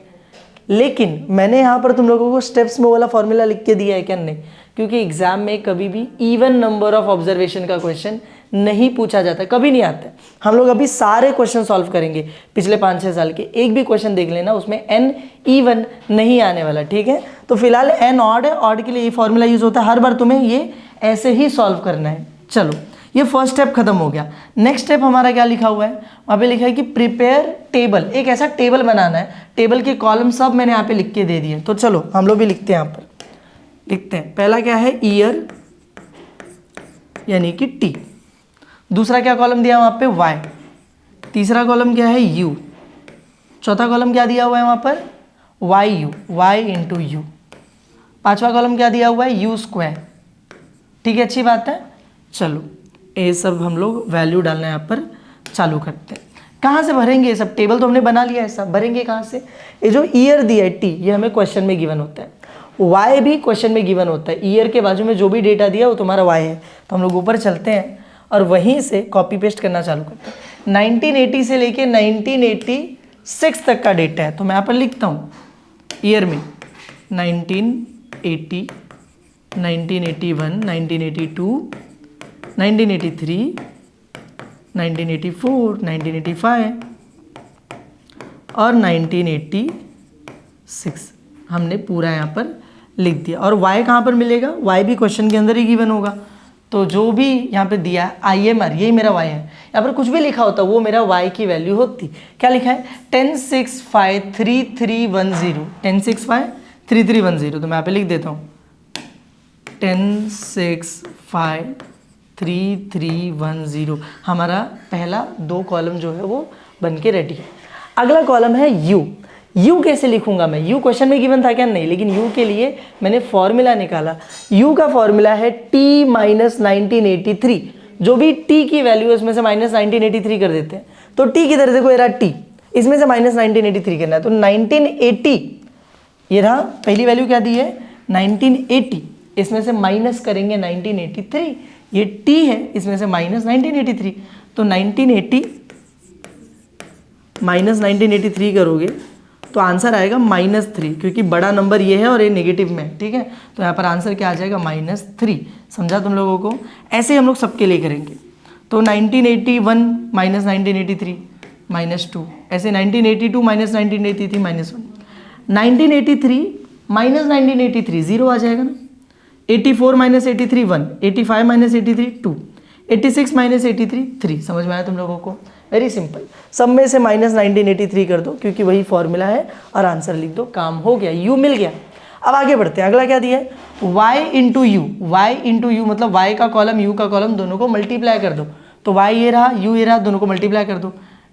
लेकिन मैंने यहाँ पर तुम लोगों को स्टेप्स में वाला फॉर्मूला लिख के दिया है क्या? नहीं, क्योंकि एग्जाम में कभी भी इवन नंबर ऑफ ऑब्जर्वेशन का क्वेश्चन नहीं पूछा जाता, कभी नहीं आता है। हम लोग अभी सारे क्वेश्चन सॉल्व करेंगे पिछले 5-6 साल के, एक भी क्वेश्चन देख लेना उसमें n इवन नहीं आने वाला। ठीक है, तो फिलहाल n ऑड है, ऑड के लिए ये फॉर्मूला यूज होता है, हर बार तुम्हें ये ऐसे ही सॉल्व करना है। चलो ये फर्स्ट स्टेप खत्म हो गया। नेक्स्ट स्टेप हमारा क्या लिखा हुआ है, वहाँ पे लिखा है कि प्रिपेयर टेबल। एक ऐसा टेबल बनाना है, टेबल के कॉलम सब मैंने यहाँ पे लिख के दे दिए। तो चलो हम लोग भी लिखते हैं, यहाँ पर लिखते हैं। पहला क्या है, ईयर यानी कि टी। दूसरा क्या कॉलम दिया वहाँ पे, वाई। तीसरा कॉलम क्या है, यू। चौथा कॉलम क्या दिया हुआ है वहाँ पर, Y U, Y into U. पांचवा कॉलम क्या दिया हुआ है, यू स्क्वायर। ठीक है, अच्छी बात है। चलो ये सब हम लोग वैल्यू डालना यहाँ पर चालू करते हैं। कहाँ से भरेंगे ये सब? टेबल तो हमने बना लिया है, सब भरेंगे कहाँ से? ये जो ईयर दिया है टी, ये हमें क्वेश्चन में गिवन होता है, वाई भी क्वेश्चन में गिवन होता है। ईयर के बाजू में जो भी डेटा दिया वो तुम्हारा वाई है। तो हम लोग ऊपर चलते हैं और वहीं से कॉपी पेस्ट करना चालू करते हैं। 1980 से लेके 1986 तक का डेटा है, तो मैं यहाँ पर लिखता हूँ ईयर में 1980, 1981, 1982, 1983, 1984, 1985 और 1986 हमने पूरा यहाँ पर लिख दिया। और y कहाँ पर मिलेगा, y भी क्वेश्चन के अंदर ही गिवन होगा। तो जो भी यहाँ पे दिया है IMR, यही मेरा y है। यहाँ पर कुछ भी लिखा होता वो मेरा y की वैल्यू होती। क्या लिखा है, 10653310, 10653310। तो मैं यहाँ पे लिख देता हूँ 10653310। हमारा पहला 2 कॉलम जो है वो बन के रेडी है। अगला कॉलम है u। u कैसे लिखूंगा मैं, u क्वेश्चन में गिवन था क्या? नहीं, लेकिन u के लिए मैंने फॉर्मूला निकाला। u का फॉर्मूला है t माइनस 1983। जो भी t की वैल्यू है उसमें से माइनस 1983 कर देते हैं। तो t किधर, देखो ये रहा t, इसमें से माइनस 1983 करना है। तो 1980 ये रहा, पहली वैल्यू क्या दी है 1980, इसमें से माइनस करेंगे 1983, ये t है, इसमें से माइनस 1983। तो 1980 माइनस 1983 करोगे तो आंसर आएगा -3, क्योंकि बड़ा नंबर ये है और ये नेगेटिव में है। ठीक है, तो यहाँ पर आंसर क्या आ जाएगा -3। समझा तुम लोगों को? ऐसे हम लोग सबके लिए करेंगे। तो 1981 माइनस 1983 -2, ऐसे 1982 माइनस 1983 -1, 1983 माइनस 1983 0 आ जाएगा ना। 84 माइनस 83 1, 85 माइनस 83 2, 86 माइनस 83 3। समझ में आया तुम लोगों को? Very simple. सब में से माइनस 1983 कर दो, क्योंकि वही फॉर्मूला है, और आंसर लिख दो, काम हो गया, u मिल गया। अब आगे बढ़ते हैं। अगला क्या दिया है, y into you. y into you मतलब y का कॉलम u का कॉलम दोनों को मल्टीप्लाई कर दो। तो y ये रहा, u ये रहा, दोनों को मल्टीप्लाई कर दो।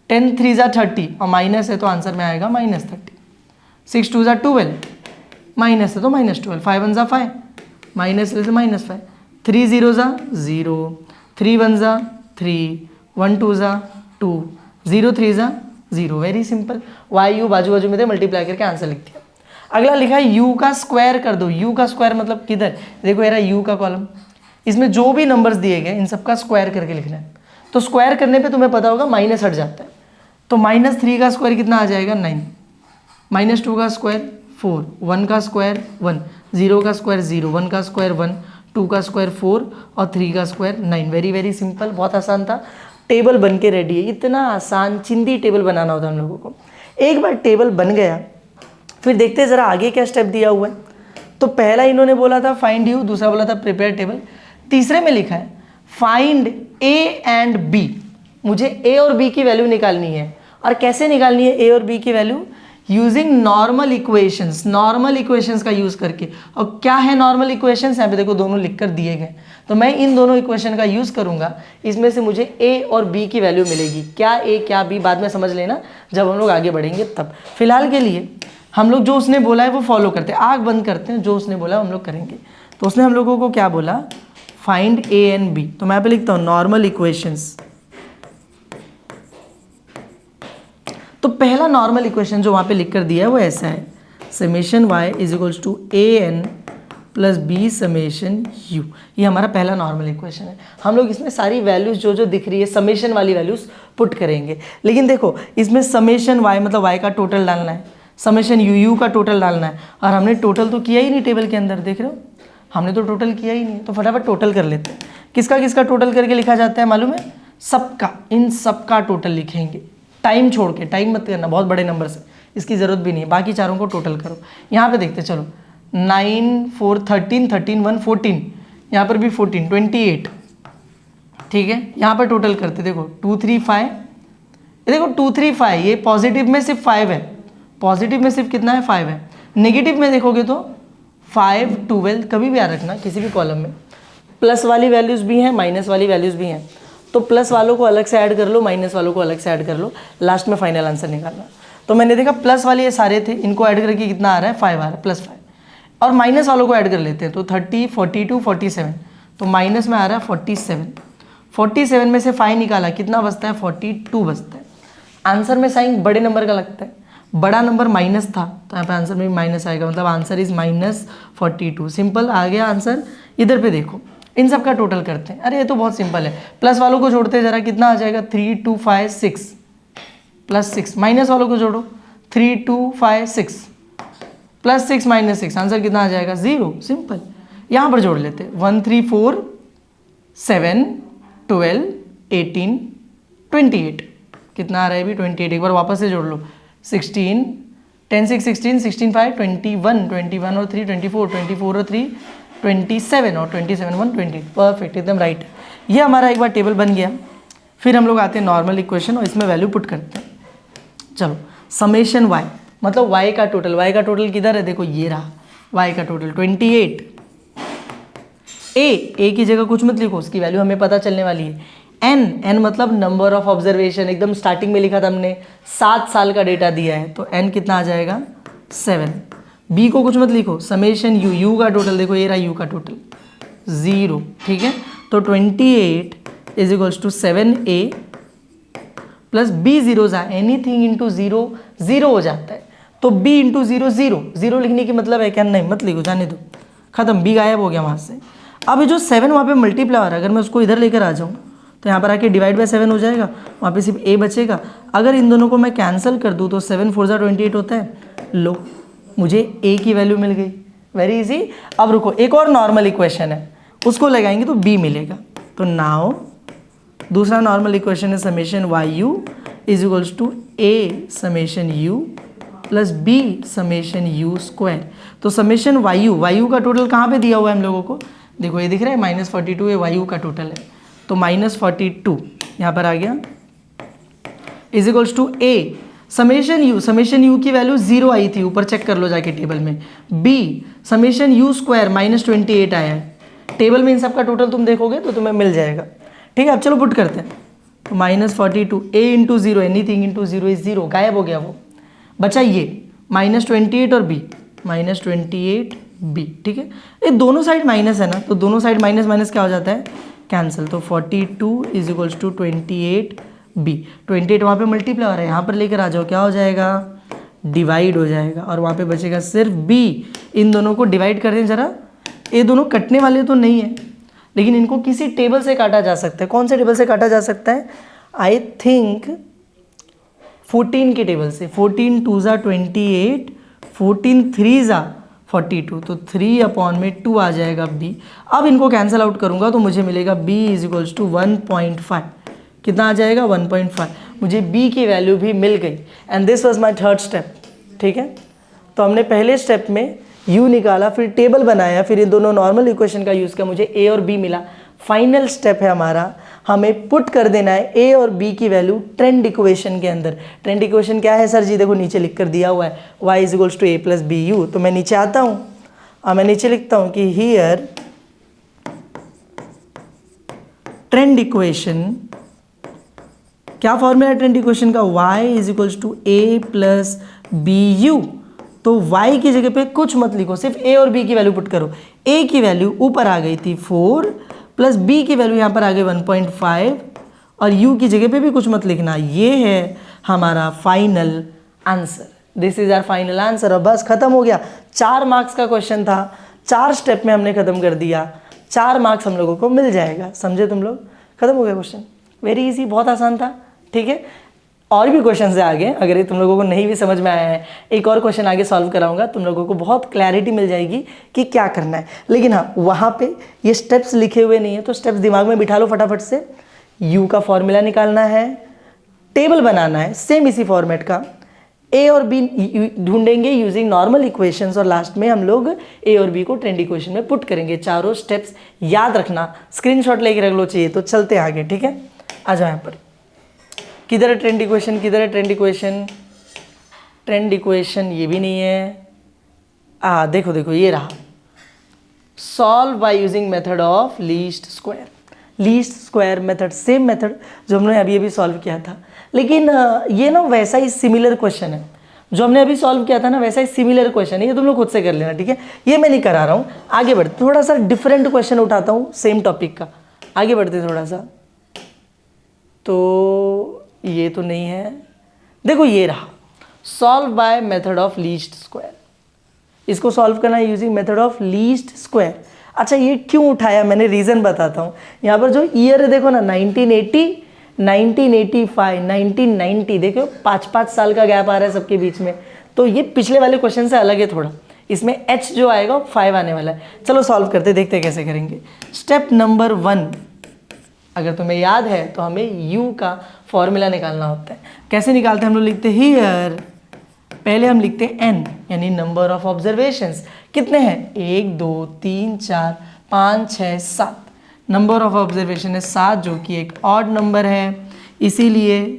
10 3 ज़ा 30 और माइनस है तो आंसर में आएगा -30। 6 2 ज़ा 12, माइनस है तो -12, 5 1 ज़ा 5, माइनस ले तो -5, 3 0 ज़ा 0, 3 1 ज़ा 3, 1 2 ज़ा 2, 0 3 ज़ा 0। वेरी सिंपल, वाई यू बाजू बाजू में थे, मल्टीप्लाई करके आंसर लिख दिया। अगला लिखा है यू का स्क्वायर कर दो। यू का स्क्वायर मतलब किधर, देखो ये रहा यू का कॉलम, इसमें जो भी नंबर्स दिए गए इन सबका स्क्वायर करके लिखना है। तो स्क्वायर करने पे तुम्हें पता होगा माइनस हट जाता है, तो -3 का स्क्वायर कितना आ जाएगा 9, -2 का स्क्वायर 4, 1 का स्क्वायर 1, 0 का स्क्वायर 0, 1 का स्क्वायर 1, 2 का स्क्वायर 4 और 3 का स्क्वायर 9। वेरी वेरी सिंपल, बहुत आसान था। टेबल बन के रेडी है। इतना आसान चिंदी टेबल बनाना होता है हम लोगों को। एक बार टेबल बन गया, फिर देखते हैं ज़रा आगे क्या स्टेप दिया हुआ है। तो पहला इन्होंने बोला था फाइंड यू, दूसरा बोला था प्रिपेयर टेबल, तीसरे में लिखा है फाइंड ए एंड बी। मुझे ए और बी की वैल्यू निकालनी है। और कैसे निकालनी है ए और बी की value? Using normal equations, normal equations का यूज़ करके। और क्या है नॉर्मल इक्वेशंस? यहाँ पे देखो दोनों लिखकर दिए गए, तो मैं इन दोनों इक्वेशन का यूज़ करूँगा। इसमें से मुझे ए और बी की वैल्यू मिलेगी। क्या ए क्या बी बाद में समझ लेना, जब हम लोग आगे बढ़ेंगे तब। फिलहाल के लिए हम लोग जो उसने बोला है वो फॉलो करते हैं, आँख बंद करते हैं, जो उसने बोला हम लोग करेंगे। तो उसने हम लोगों को क्या बोला? Find A and B. तो मैं यहाँ पे लिखता हूँ नॉर्मल इक्वेशंस। तो पहला नॉर्मल इक्वेशन जो वहाँ पे लिख कर दिया है वो ऐसा है, summation y is equals to A N plus B summation U. ये हमारा पहला नॉर्मल इक्वेशन है। हम लोग इसमें सारी वैल्यूज़ जो जो दिख रही है समेशन वाली वैल्यूज़ पुट करेंगे। लेकिन देखो इसमें समेशन y मतलब y का टोटल डालना है, समेशन यू का टोटल डालना है, और हमने टोटल तो किया ही नहीं टेबल के अंदर, देख रहे हो हमने तो टोटल किया ही नहीं। तो फटाफट टोटल कर लेते हैं। किसका किसका टोटल करके लिखा जाता है मालूम है? सबका, इन सबका टोटल लिखेंगे, टाइम छोड़ के। टाइम मत करना, बहुत बड़े नंबर से, इसकी ज़रूरत भी नहीं है। बाकी चारों को टोटल करो। यहाँ पे देखते चलो, 9 4 13, 13 1 14, यहाँ पर भी 14 28, ठीक है। यहाँ पर टोटल करते, देखो 2 3 5, देखो 2 3 5, ये पॉजिटिव में सिर्फ 5 है, पॉजिटिव में सिर्फ कितना है 5 है। नेगेटिव में देखोगे तो 5 12, कभी भी याद रखना किसी भी कॉलम में प्लस वाली वैल्यूज़ भी हैं, माइनस वाली वैल्यूज़ भी हैं। तो प्लस वालों को अलग से ऐड कर लो, माइनस वालों को अलग से ऐड कर लो, लास्ट में फाइनल आंसर निकालना। तो मैंने देखा प्लस वाले ये सारे थे, इनको ऐड करके कितना आ रहा है 5 आ रहा है, +5। और माइनस वालों को ऐड कर लेते हैं, तो 30 42 47, तो माइनस में आ रहा है 47। 47 में से 5 निकाला, कितना बचता है 42 बचता है। आंसर में साइन बड़े नंबर का लगता है, बड़ा नंबर माइनस था तो यहाँ पे आंसर में भी माइनस आएगा, मतलब आंसर इज -42। सिंपल आ गया आंसर। इधर पे देखो इन सब का टोटल करते हैं। अरे ये तो बहुत सिंपल है, प्लस वालों को जोड़ते हैं जरा, कितना आ जाएगा 3 2 5 6 +6। माइनस वालों को जोड़ो, 3 2 5 6 +6 -6, आंसर कितना आ जाएगा 0। सिंपल। यहाँ पर जोड़ लेते हैं 1 3 4 7 12 18 28, कितना आ रहा है अभी 28। एक बार वापस से जोड़ लो, 16 10 6 16 16 5 21 21 और 3 24 24 और 3 27 और 27 1 28। परफेक्ट, एकदम राइट। ये हमारा एक बार टेबल बन गया। फिर हम लोग आते हैं नॉर्मल इक्वेशन और इसमें वैल्यू पुट करते हैं। चलो, समेशन y मतलब y का टोटल, y का टोटल किधर है? देखो ये रहा y का टोटल 28। a की जगह कुछ मत लिखो, उसकी वैल्यू हमें पता चलने वाली है। n मतलब नंबर ऑफ ऑब्जर्वेशन, एकदम स्टार्टिंग में लिखा था हमने, 7 साल का डेटा दिया है, तो n कितना आ जाएगा 7। b को कुछ मत लिखो, समेशन u का टोटल देखो ये रहा u का टोटल 0, ठीक है। तो 28 is equals to 7a plus b zero जा, एनीथिंग इंटू 0 0 हो जाता है, तो b इंटू 0 0। 0 लिखने की मतलब है क्या? नहीं मत लिखो, जाने दो, खत्म, b गायब हो गया वहाँ से। अब ये जो 7 वहाँ पे मल्टीप्लाई हो रहा है, अगर मैं उसको इधर लेकर आ जाऊँ तो यहाँ पर आके डिवाइड बाय 7 हो जाएगा, वहाँ पे सिर्फ a बचेगा। अगर इन दोनों को मैं कैंसिल कर दूँ तो 7 4 जा 28 होता है। लो, मुझे a की वैल्यू मिल गई, वेरी इजी। अब रुको, एक और नॉर्मल इक्वेशन है, उसको लगाएंगे तो b मिलेगा। तो नाउ दूसरा नॉर्मल इक्वेशन है summation yu is equals to a summation u plus b summation u square. तो समेशन yu का टोटल कहाँ पे दिया हुआ है हम लोगों को? देखो ये दिख रहा है -42, ये yu का टोटल है, तो -42 यहाँ पर आ गया is equals to a summation u की वैल्यू 0 आई थी, ऊपर चेक कर लो जाके टेबल में। b समेशन u स्क्वायर -28 आया है, टेबल में इन सब का टोटल तुम देखोगे तो तुम्हें मिल जाएगा, ठीक है। अब चलो पुट करते हैं, तो -42 a into 0, anything into 0 is 0, गायब हो गया वो, बचा ये -28 और b, -28 बी, ठीक है। ये दोनों साइड माइनस है ना, तो दोनों साइड माइनस माइनस क्या हो जाता है, कैंसिल। तो 42 इज इक्वल्स टू 28 बी। 28 वहाँ पे मल्टीप्लाई हो रहा है, यहाँ पर लेकर आ जाओ, क्या हो जाएगा, डिवाइड हो जाएगा, और वहाँ पे बचेगा सिर्फ बी। इन दोनों को डिवाइड कर दें जरा, ये दोनों कटने वाले तो नहीं है, लेकिन इनको किसी टेबल से काटा जा सकता है। कौन से टेबल से काटा जा सकता है, आई थिंक 14 के टेबल से। 14 2 ज़ा 28, 14 3 ज़ा 42, तो 3 अपॉन में 2 आ जाएगा बी। अब इनको कैंसिल आउट करूंगा तो मुझे मिलेगा b इज इक्वल्स टू 1.5। कितना आ जाएगा, 1.5। मुझे b की वैल्यू भी मिल गई, and this was my third step, ठीक है। तो हमने पहले स्टेप में u निकाला, फिर टेबल बनाया, फिर इन दोनों नॉर्मल इक्वेशन का यूज़ किया, मुझे a और b मिला। फाइनल स्टेप है हमारा, हमें पुट कर देना है a और b की वैल्यू ट्रेंड इक्वेशन के अंदर। ट्रेंड इक्वेशन क्या है सर जी, देखो नीचे लिख कर दिया हुआ है, y is equals to a plus B U. तो मैं नीचे आता हूँ और मैं नीचे लिखता हूँ कि हियर ट्रेंड इक्वेशन, क्या फॉर्मूला है ट्रेंड इक्वेशन का, y is equals to a plus B U. तो y की जगह पे कुछ मत लिखो, सिर्फ a और b की वैल्यू पुट करो। a की वैल्यू ऊपर आ गई थी 4 प्लस b की वैल्यू यहाँ पर आ गई 1.5, और u की जगह पे भी कुछ मत लिखना। ये है हमारा final answer, this is our final answer. और बस खत्म हो गया। 4 मार्क्स का क्वेश्चन था, 4 स्टेप में हमने खत्म कर दिया, 4 मार्क्स हम लोगों को मिल जाएगा। समझे तुम लोग, खत्म हो गया क्वेश्चन, वेरी इजी, बहुत आसान था, ठीक है। और भी क्वेश्चन है आगे, अगर ये तुम लोगों को नहीं भी समझ में आया है, एक और क्वेश्चन आगे सॉल्व कराऊंगा, तुम लोगों को बहुत क्लैरिटी मिल जाएगी कि क्या करना है। लेकिन हाँ, वहाँ पे ये स्टेप्स लिखे हुए नहीं है, तो स्टेप्स दिमाग में बिठा लो फटाफट से। u का फॉर्मूला निकालना है, टेबल बनाना है सेम इसी फॉर्मेट का, a और b ढूंढेंगे यूजिंग नॉर्मल इक्वेशंस, और लास्ट में हम लोग a और b को ट्रेंड इक्वेशन में पुट करेंगे। चारों स्टेप्स याद रखना, स्क्रीनशॉट लेके रख लो चाहिए तो। चलते हैं आगे, ठीक है। आ जाओ यहाँ पर, किधर है ट्रेंड इक्वेशन, किधर है ट्रेंड इक्वेशन, ट्रेंड इक्वेशन ये भी नहीं है। देखो देखो ये रहा, solve by using method of least square. Least square method, same method जो हमने अभी अभी सॉल्व किया था, लेकिन ये ना वैसा ही सिमिलर क्वेश्चन है जो हमने अभी सॉल्व किया था ना, वैसा ही सिमिलर क्वेश्चन है। ये तुम लोग खुद से कर लेना, ठीक है, ये मैं नहीं करा रहा हूँ। आगे बढ़ते, थोड़ा सा डिफरेंट क्वेश्चन उठाता हूँ सेम टॉपिक का। आगे बढ़ते थोड़ा सा, तो ये तो नहीं है। देखो ये रहा, solve by method of least square. इसको सॉल्व करना है using method of least square. अच्छा, ये क्यों उठाया मैंने, रीज़न बताता हूँ। यहाँ पर जो ईयर है देखो ना, 1980, 1985, 1990, देखो 5-5 साल का गैप आ रहा है सबके बीच में। तो ये पिछले वाले क्वेश्चन से अलग है थोड़ा, इसमें h जो आएगा 5 आने वाला है। चलो सॉल्व करते, देखते कैसे करेंगे। स्टेप नंबर 1, अगर तुम्हें याद है तो हमें u का फॉर्मूला निकालना होता है। कैसे निकालते हैं हम लोग, लिखते हैं हियर, पहले हम लिखते हैं n, यानी नंबर ऑफ ऑब्जर्वेशंस। कितने हैं, 1 2 3 4 5 6 7। नंबर ऑफ ऑब्जर्वेशन है 7, जो कि एक ऑड नंबर है, इसीलिए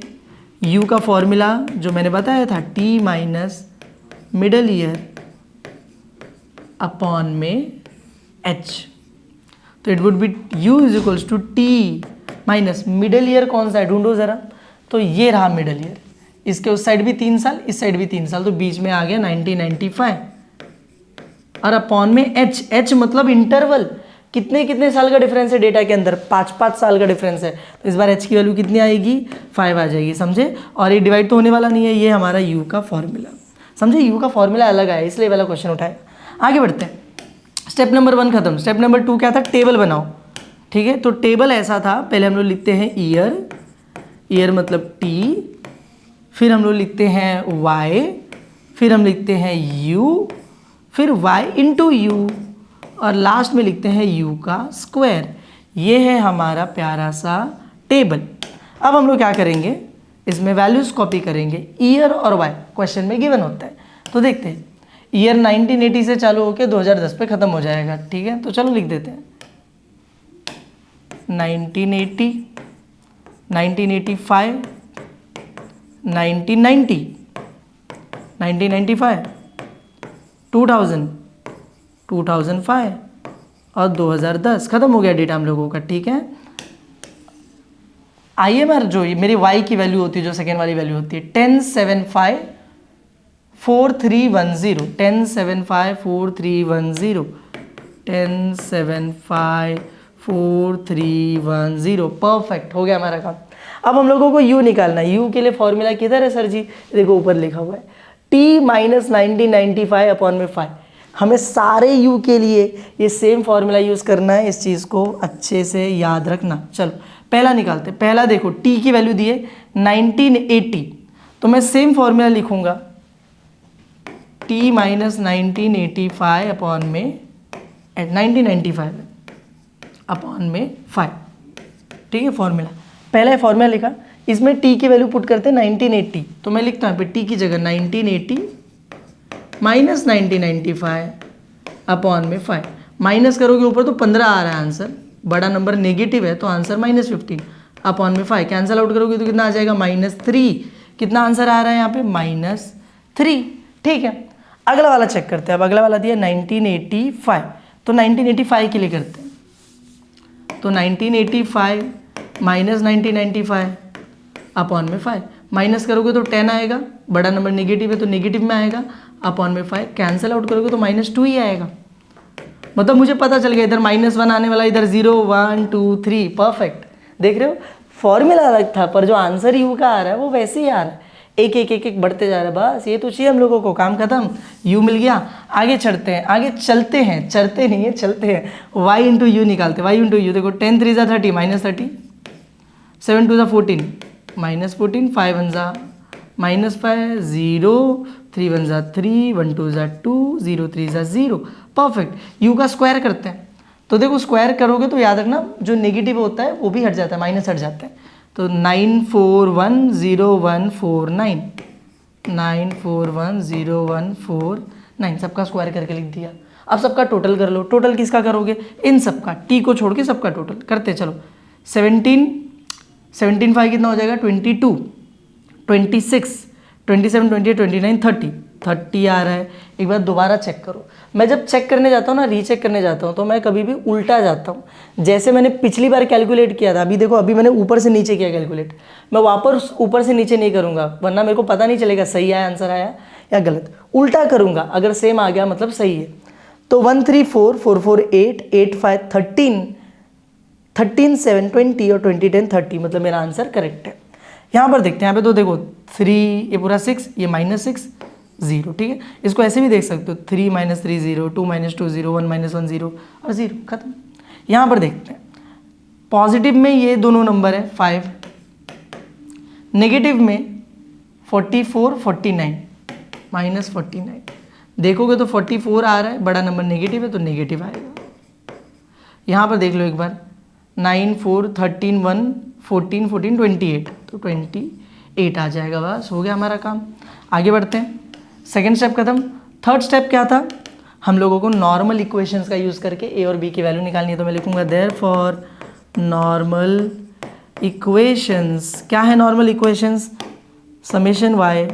u का फॉर्मूला जो मैंने बताया था, t minus middle year upon में h। तो it would be u is equals to t minus middle year कौन सा है, ढूंढो ज़रा। तो ये रहा मिडल ईयर, इसके उस साइड भी 3 साल, इस साइड भी 3 साल, तो बीच में आ गया 1995, और अपॉन में h मतलब इंटरवल, कितने कितने साल का डिफरेंस है डेटा के अंदर, 5-5 साल का डिफरेंस है। तो इस बार h की वैल्यू कितनी आएगी, 5 आ जाएगी, समझे। और ये डिवाइड तो होने वाला नहीं है, ये हमारा u का फॉर्मूला, समझे। u का फॉर्मूला अलग आया, इसलिए वाला क्वेश्चन उठाया। आगे बढ़ते हैं, स्टेप नंबर 1 खत्म। स्टेप नंबर 2 क्या था, टेबल बनाओ, ठीक है। तो टेबल ऐसा था, पहले हम लोग लिखते हैं ईयर, ईयर मतलब t, फिर हम लोग लिखते हैं y, फिर हम लिखते हैं u, फिर y इंटू यू, और लास्ट में लिखते हैं u का स्क्वायर। ये है हमारा प्यारा सा टेबल। अब हम लोग क्या करेंगे, इसमें वैल्यूज़ कॉपी करेंगे, ईयर और y क्वेश्चन में गिवन होता है। तो देखते हैं, ईयर 1980 से चालू होकर 2010 पे ख़त्म हो जाएगा, ठीक है। तो चलो लिख देते हैं 1980, 1985, 1990, 1995, 2000, 2005 और 2010। ख़त्म हो गया डेटा हम लोगों का, ठीक है। IMR जो मेरी y की वैल्यू होती है, जो सेकेंड वाली वैल्यू होती है, 1075 4310 1075 4310 1075 4310 परफेक्ट हो गया हमारा काम। अब हम लोगों को u निकालना है। u के लिए फॉर्मूला किधर है सर जी? देखो ऊपर लिखा हुआ है t माइनस 1995 अपॉन में 5। हमें सारे u के लिए ये सेम फॉर्मूला यूज़ करना है, इस चीज़ को अच्छे से याद रखना। चलो पहला निकालते हैं। पहला देखो t की वैल्यू दी है 1980, तो मैं सेम फॉर्मूला लिखूंगा t माइनस 1985 अपॉन में 1995 अपॉन में 5। ठीक है, फॉर्मूला पहला फॉर्मूला लिखा, इसमें t की वैल्यू पुट करते हैं 1980, तो मैं लिखता हूँ t की जगह 1980 माइनस 1995 अपॉन में 5। माइनस करोगे ऊपर तो 15 आ रहा है आंसर, बड़ा नंबर नेगेटिव है तो आंसर -15 अपॉन में 5। कैंसिल आउट करोगे तो कितना आ जाएगा -3। कितना आंसर आ रहा है यहाँ पे -3। ठीक है, अगला वाला चेक करते हैं। अब अगला वाला दिया 1985, तो 1985 के लिए करते हैं। तो 1985 माइनस 1995 अपॉन में 5। माइनस करोगे तो 10 आएगा, बड़ा नंबर नेगेटिव है तो नेगेटिव में आएगा, अपॉन में 5। कैंसिल आउट करोगे तो -2 ही आएगा। मतलब मुझे पता चल गया इधर -1 आने वाला, इधर 0 1 2 3 परफेक्ट। देख रहे हो, फॉर्मूला अलग था पर जो आंसर यू का आ रहा है वो वैसे ही आ रहा है, एक एक एक एक बढ़ते जा रहा है। बस ये तो चाहिए हम लोगों को, काम खत्म, यू मिल गया। आगे चढ़ते हैं, आगे चलते हैं, चढ़ते नहीं है चलते हैं। y इंटू यू निकालते हैं, y इंटू यू। देखो 10 3 = 30 -30, 7 2 = 14 -14, 5 1 = -5, 0 3 1 = 3, 1 2 = 2, 0 3 = 0 परफेक्ट। यू का स्क्वायर करते हैं, तो देखो स्क्वायर करोगे तो याद रखना जो नेगेटिव होता है वो भी हट जाता है, माइनस हट जाता है। तो 941014 9410149 सबका स्क्वायर करके लिख दिया। अब सबका टोटल कर लो। टोटल किसका करोगे? इन सबका, टी को छोड़ के सबका टोटल करते चलो। 17 5 कितना हो जाएगा? 22 26 27 28 29 30 आ रहा है। एक बार दोबारा चेक करो। मैं जब चेक करने जाता हूँ ना, रीचेक करने जाता हूँ, तो मैं कभी भी उल्टा जाता हूँ। जैसे मैंने पिछली बार कैलकुलेट किया था, अभी देखो अभी मैंने ऊपर से नीचे किया कैलकुलेट, मैं वापस ऊपर से नीचे नहीं करूँगा वरना मेरे को पता नहीं चलेगा सही आया आंसर आया या गलत। उल्टा करूँगा, अगर सेम आ गया मतलब सही है। तो 1 3 4 4 4 8 8 5 13 13 7 20 और 20 10 30, मतलब मेरा आंसर करेक्ट है। यहाँ पर देखते हैं, यहाँ पे तो देखो 3 ये पूरा 6, ये -6 0। ठीक है, इसको ऐसे भी देख सकते हो 3 - 3 0, 2 - 2 0, 1 - 1 0 और 0 खत्म। यहाँ पर देखते हैं, पॉजिटिव में ये दोनों नंबर है 5, नेगेटिव में 44 49 -49। देखोगे तो 44 आ रहा है, बड़ा नंबर नेगेटिव है तो नेगेटिव आएगा। यहाँ पर देख लो एक बार 9 4 13 1 14 14 28, तो 28 आ जाएगा। बस हो गया हमारा काम। आगे बढ़ते हैं, सेकेंड स्टेप खत्म। थर्ड स्टेप क्या था? हम लोगों को नॉर्मल इक्वेशंस का यूज़ करके ए और बी की वैल्यू निकालनी है। तो मैं लिखूंगा देयरफॉर नॉर्मल इक्वेशंस। क्या है normal equations? Summation y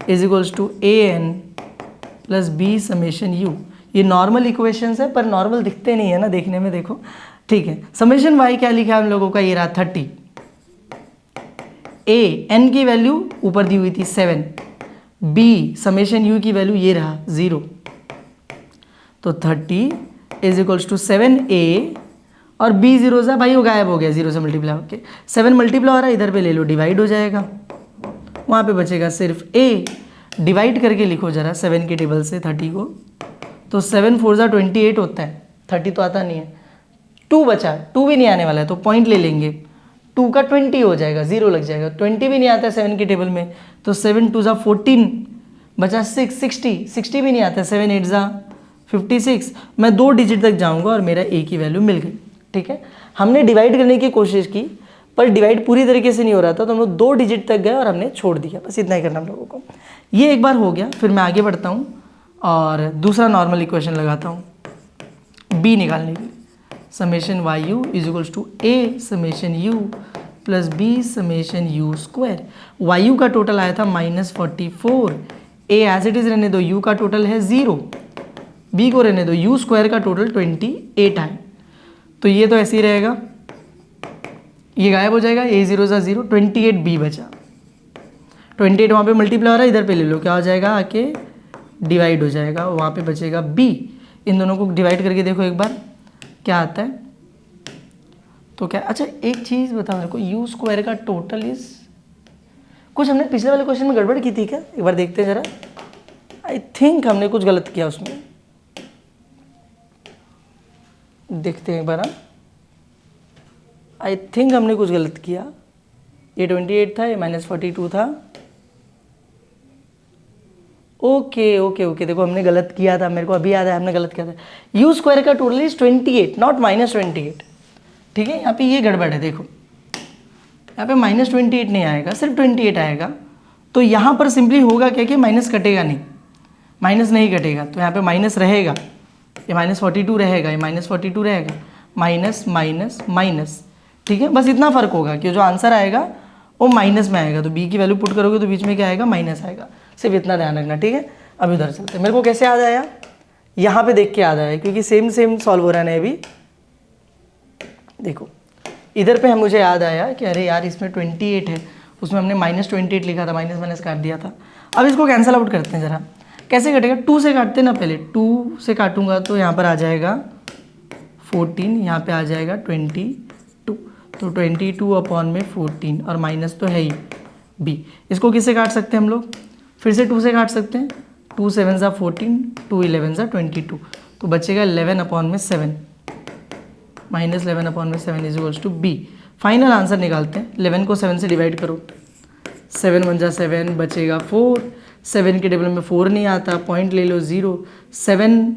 is equals to an plus b summation u। ये नॉर्मल इक्वेशंस है पर नॉर्मल दिखते नहीं है ना देखने में, देखो ठीक है। समेशन y क्या लिखा है हम लोगों का? ये रहा 30। a n की वैल्यू ऊपर दी हुई थी 7, b समेशन u की वैल्यू ये रहा 0। तो 30 इज इक्वल्स टू 7a और b 0 सा भाई वो गायब हो गया, 0 से मल्टीप्लाई होके 7 मल्टीप्लाई हो रहा है, इधर पे ले लो डिवाइड हो जाएगा, वहाँ पे बचेगा सिर्फ a। डिवाइड करके लिखो जरा 7 के टेबल से 30 को, तो 7 4 = 28 होता है, 30 तो आता नहीं है। 2 बचा, 2 भी नहीं आने वाला है तो पॉइंट ले लेंगे, 2 का 20 हो जाएगा, 0 लग जाएगा। 20 भी नहीं आता है 7 के टेबल में, तो 7 2 = 14 बचा 6 60 भी नहीं आता है, 7 8 = 56। मैं 2 डिजिट तक जाऊंगा और मेरा a की वैल्यू मिल गई। ठीक है, हमने डिवाइड करने की कोशिश की पर डिवाइड पूरी तरीके से नहीं हो रहा था, तो हम लोग 2 डिजिट तक गए और हमने छोड़ दिया। बस इतना ही करना हम लोगों को। ये एक बार हो गया, फिर मैं आगे बढ़ता हूँ और दूसरा नॉर्मल इक्वेशन लगाता हूँ b निकालने के लिए। Summation YU is equals to a summation u plus b summation u square. YU का टोटल आया था -44, a एज इट इज रहने दो, u का टोटल है 0, b को रहने दो, u स्क्वायर का टोटल 28 आए। तो ये तो ऐसे ही रहेगा, ये गायब हो जाएगा, a 0 = 0, 28b बचा। 28 वहाँ पे मल्टीप्लाई हो रहा है, इधर पे ले लो, क्या हो जाएगा आके डिवाइड हो जाएगा, वहाँ पे बचेगा b। इन दोनों को डिवाइड करके देखो एक बार क्या आता है। तो क्या, अच्छा एक चीज़ बताओ मेरे को, यू स्क्वायर का टोटल इज, कुछ हमने पिछले वाले क्वेश्चन में गड़बड़ की थी क्या, एक बार देखते हैं जरा। आई थिंक हमने कुछ गलत किया उसमें, देखते हैं एक बार। आई थिंक हमने कुछ गलत किया, ये 28 था, ये -42 था। ओके ओके ओके, देखो हमने गलत किया था, मेरे को अभी याद है हमने गलत किया था। यू स्क्वायर का टोटल इज 28 नॉट -28, ठीक है। यहाँ पे ये गड़बड़ है, देखो यहाँ पे -28 नहीं आएगा, सिर्फ 28 आएगा। तो यहाँ पर सिंपली होगा क्या कि माइनस कटेगा नहीं, माइनस नहीं कटेगा, तो यहाँ पे माइनस रहेगा, ये -42 रहेगा, ये -42 रहेगा, माइनस माइनस माइनस, ठीक है। बस इतना फ़र्क होगा कि जो आंसर आएगा वो माइनस में आएगा, तो बी की वैल्यू पुट करोगे तो बीच में क्या आएगा, माइनस आएगा। सिर्फ इतना ध्यान रखना, ठीक है। अभी उधर चलते हैं। मेरे को कैसे याद आया, यहाँ पे देख के याद आया, क्योंकि सेम सेम सॉल्व हो रहा है अभी। देखो इधर पे मुझे याद आया कि अरे यार इसमें 28 है, उसमें हमने -28 लिखा था, माइनस माइनस काट दिया था। अब इसको कैंसिल आउट करते हैं ज़रा, कैसे कटेगा, 2 से काटते हैं ना, पहले 2 से काटूंगा तो यहाँ पर आ जाएगा 14, यहाँ पे आ जाएगा 22, तो 22 अपॉन में 14, और माइनस तो है ही b। इसको किससे काट सकते हैं हम लोग, फिर से 2 से काट सकते हैं, 2 7 ज़ा 14, 2 11 ज़ा 22, तो बचेगा 11 अपॉन में 7, -11 अपॉन में 7 is equals to b। Final answer निकालते हैं, 11 को 7 से डिवाइड करो, 7 1 जा 7, बचेगा 4, 7 के टेबल में 4 नहीं आता, पॉइंट ले लो 0, 7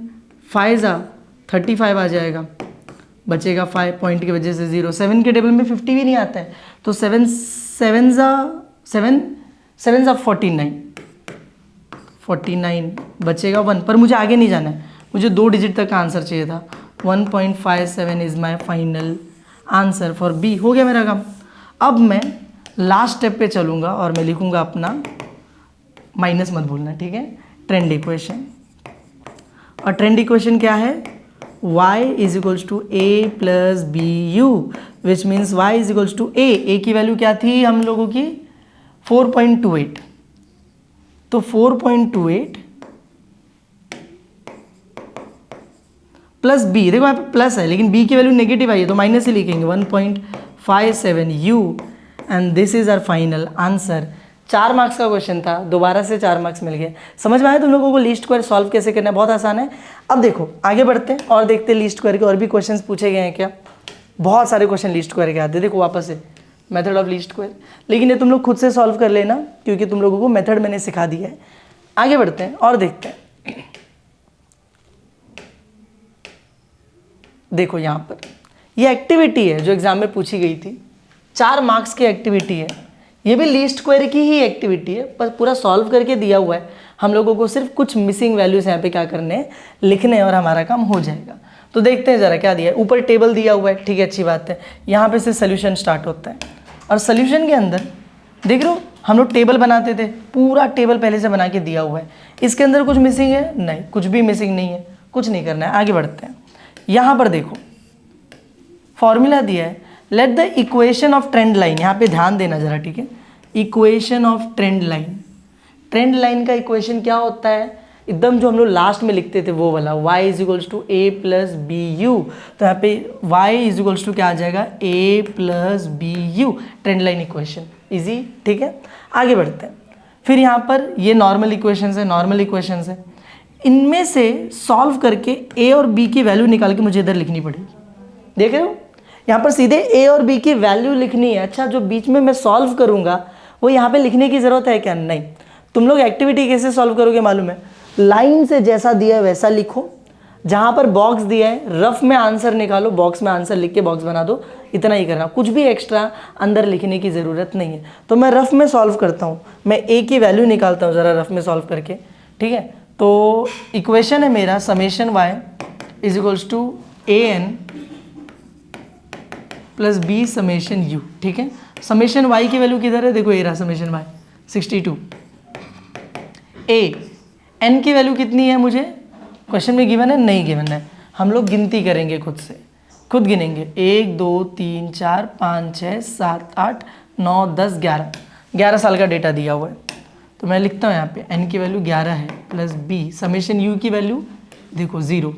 5 जा 35 आ जाएगा, बचेगा 5, पॉइंट की वजह से 0, 7 के टेबल में 50 भी नहीं आता है, तो 7 7 जा 49, बचेगा 1। पर मुझे आगे नहीं जाना है, मुझे 2 डिजिट तक का आंसर चाहिए था। 1.57 is my final answer for B. हो गया मेरा काम। अब मैं लास्ट स्टेप पे चलूँगा और मैं लिखूँगा अपना, माइनस मत भूलना, ठीक है, ट्रेंड इक्वेशन। और ट्रेंड इक्वेशन क्या है, y is equals to A plus B U, which means y is equals to A की वैल्यू क्या थी हम लोगों की, 4.28, तो 4.28 प्लस बी, देखो यहाँ पे प्लस है लेकिन b की वैल्यू नेगेटिव आई है तो माइनस ही लिखेंगे, 1.57 u, and this is our final answer. 4 marks का क्वेश्चन था, दोबारा से 4 मार्क्स मिल गए। समझ में आया तुम लोगों को लीस्ट स्क्वायर सॉल्व कैसे करना है, बहुत आसान है। अब देखो आगे बढ़ते हैं और देखते हैं लीस्ट स्क्वायर के और भी क्वेश्चंस पूछे गए हैं क्या। बहुत सारे क्वेश्चन लीस्ट स्क्वायर के आते हैं, देखो वापस से मेथड ऑफ लीस्ट स्क्वायर, लेकिन ये तुम लोग खुद से सॉल्व कर लेना क्योंकि तुम लोगों को मेथड मैंने सिखा दिया है। आगे बढ़ते हैं और देखते हैं। देखो यहाँ पर ये एक्टिविटी है जो एग्जाम में पूछी गई थी, 4 मार्क्स की एक्टिविटी है, ये भी लीस्ट स्क्वायर की ही एक्टिविटी है, पर पूरा सॉल्व करके दिया हुआ है। हम लोगों को सिर्फ कुछ मिसिंग वैल्यूज यहाँ पे क्या करने हैं, लिखने हैं और हमारा काम हो जाएगा। तो देखते हैं ज़रा क्या दिया है। ऊपर टेबल दिया हुआ है, ठीक है, अच्छी बात है। यहाँ पे से सोल्यूशन स्टार्ट होता है और सोल्यूशन के अंदर देख रहे हो हम लोग टेबल बनाते थे, पूरा टेबल पहले से बना के दिया हुआ है। इसके अंदर कुछ मिसिंग है, नहीं, कुछ भी मिसिंग नहीं है, कुछ नहीं करना है। आगे बढ़ते हैं। यहाँ पर देखो फॉर्मूला दिया है, let the equation of trend line, यहाँ पे ध्यान देना जरा, ठीक है। Equation of trend line, trend line का इक्वेशन क्या होता है, एकदम जो हम लोग लास्ट में लिखते थे वो वाला, y is equals to A plus B U. तो यहाँ पे y इज इक्वल्स टू क्या आ जाएगा, a plus B U, trend line equation, easy, ठीक है। आगे बढ़ते हैं। फिर यहाँ पर ये नॉर्मल इक्वेशंस है, नॉर्मल इक्वेशंस है, इनमें से सॉल्व करके a और b की वैल्यू निकाल के मुझे इधर लिखनी पड़ेगी। देख रहे हो यहाँ पर सीधे a और b की वैल्यू लिखनी है। अच्छा, जो बीच में मैं सॉल्व करूँगा वो यहाँ पे लिखने की ज़रूरत है क्या, नहीं। तुम लोग एक्टिविटी कैसे सॉल्व करोगे मालूम है, लाइन से जैसा दिया है वैसा लिखो, जहाँ पर बॉक्स दिया है रफ में आंसर निकालो, बॉक्स में आंसर लिख के बॉक्स बना दो, इतना ही करना, कुछ भी एक्स्ट्रा अंदर लिखने की ज़रूरत नहीं है। तो मैं रफ में सॉल्व करता हूँ, मैं a की वैल्यू निकालता हूँ ज़रा रफ में सॉल्व करके, ठीक है। तो इक्वेशन है मेरा summation y is equals to an plus B summation U, ठीक है। समेशन y की वैल्यू किधर है, देखो ये रहा समेशन y 62, n की वैल्यू कितनी है मुझे क्वेश्चन में गिवन है, नहीं गिवन है, हम लोग गिनती करेंगे खुद से, खुद गिनेंगे 1 2 3 4 5 6 7 8 9 10 11 साल का डेटा दिया हुआ है। तो मैं लिखता हूँ यहाँ पे n की वैल्यू 11 है प्लस b समेशन u की वैल्यू देखो 0,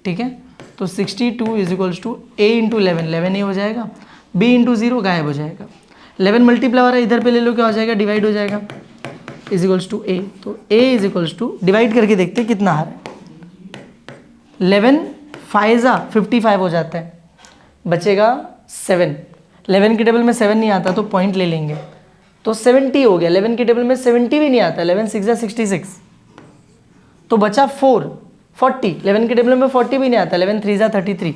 ठीक है। तो 62 is equals to a into 11 a हो जाएगा, b इंटू 0 गायब हो जाएगा, 11 मल्टीप्लाई हो रहा है इधर पे ले लो क्या हो जाएगा, डिवाइड हो जाएगा, इज इक्वल्स टू a। तो a is equals to divide करके देखते हैं कितना आ रहा है, 11 फाइजा 55 हो जाता है, बचेगा 7, 11 के टेबल में 7 नहीं आता तो पॉइंट ले लेंगे, तो 70 हो गया, 11 के टेबल में 70 भी नहीं आता, 11 6 66, तो बचा 40, 11 के टेबल में 40 भी नहीं आता, 11 3 33,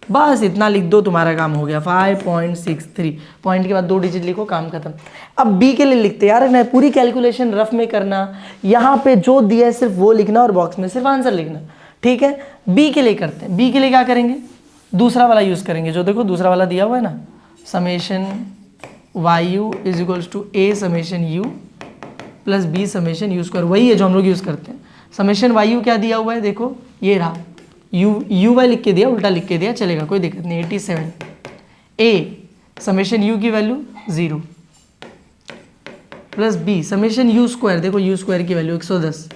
बस इतना लिख दो तुम्हारा काम हो गया, 5.63, पॉइंट के बाद 2 डिजिट लिखो, काम खत्म। अब बी के लिए लिखते यार ना, पूरी कैलकुलेशन रफ में करना, यहाँ पे जो दिया है सिर्फ वो लिखना और बॉक्स में सिर्फ आंसर लिखना, ठीक है। बी के लिए करते हैं, बी के लिए क्या करेंगे, दूसरा वाला यूज़ करेंगे, जो देखो दूसरा वाला दिया हुआ है ना, summation Y is equals to A summation U plus B summation U square, वही है जो हम लोग यूज़ करते हैं। समेशन वाई क्या दिया हुआ है, देखो ये रहा, यू वाई लिख के दिया, उल्टा लिख के दिया, चलेगा कोई दिक्कत नहीं, 87, ए समेशन यू की value 0 plus B summation U square, देखो यू स्क्वायर की वैल्यू 110,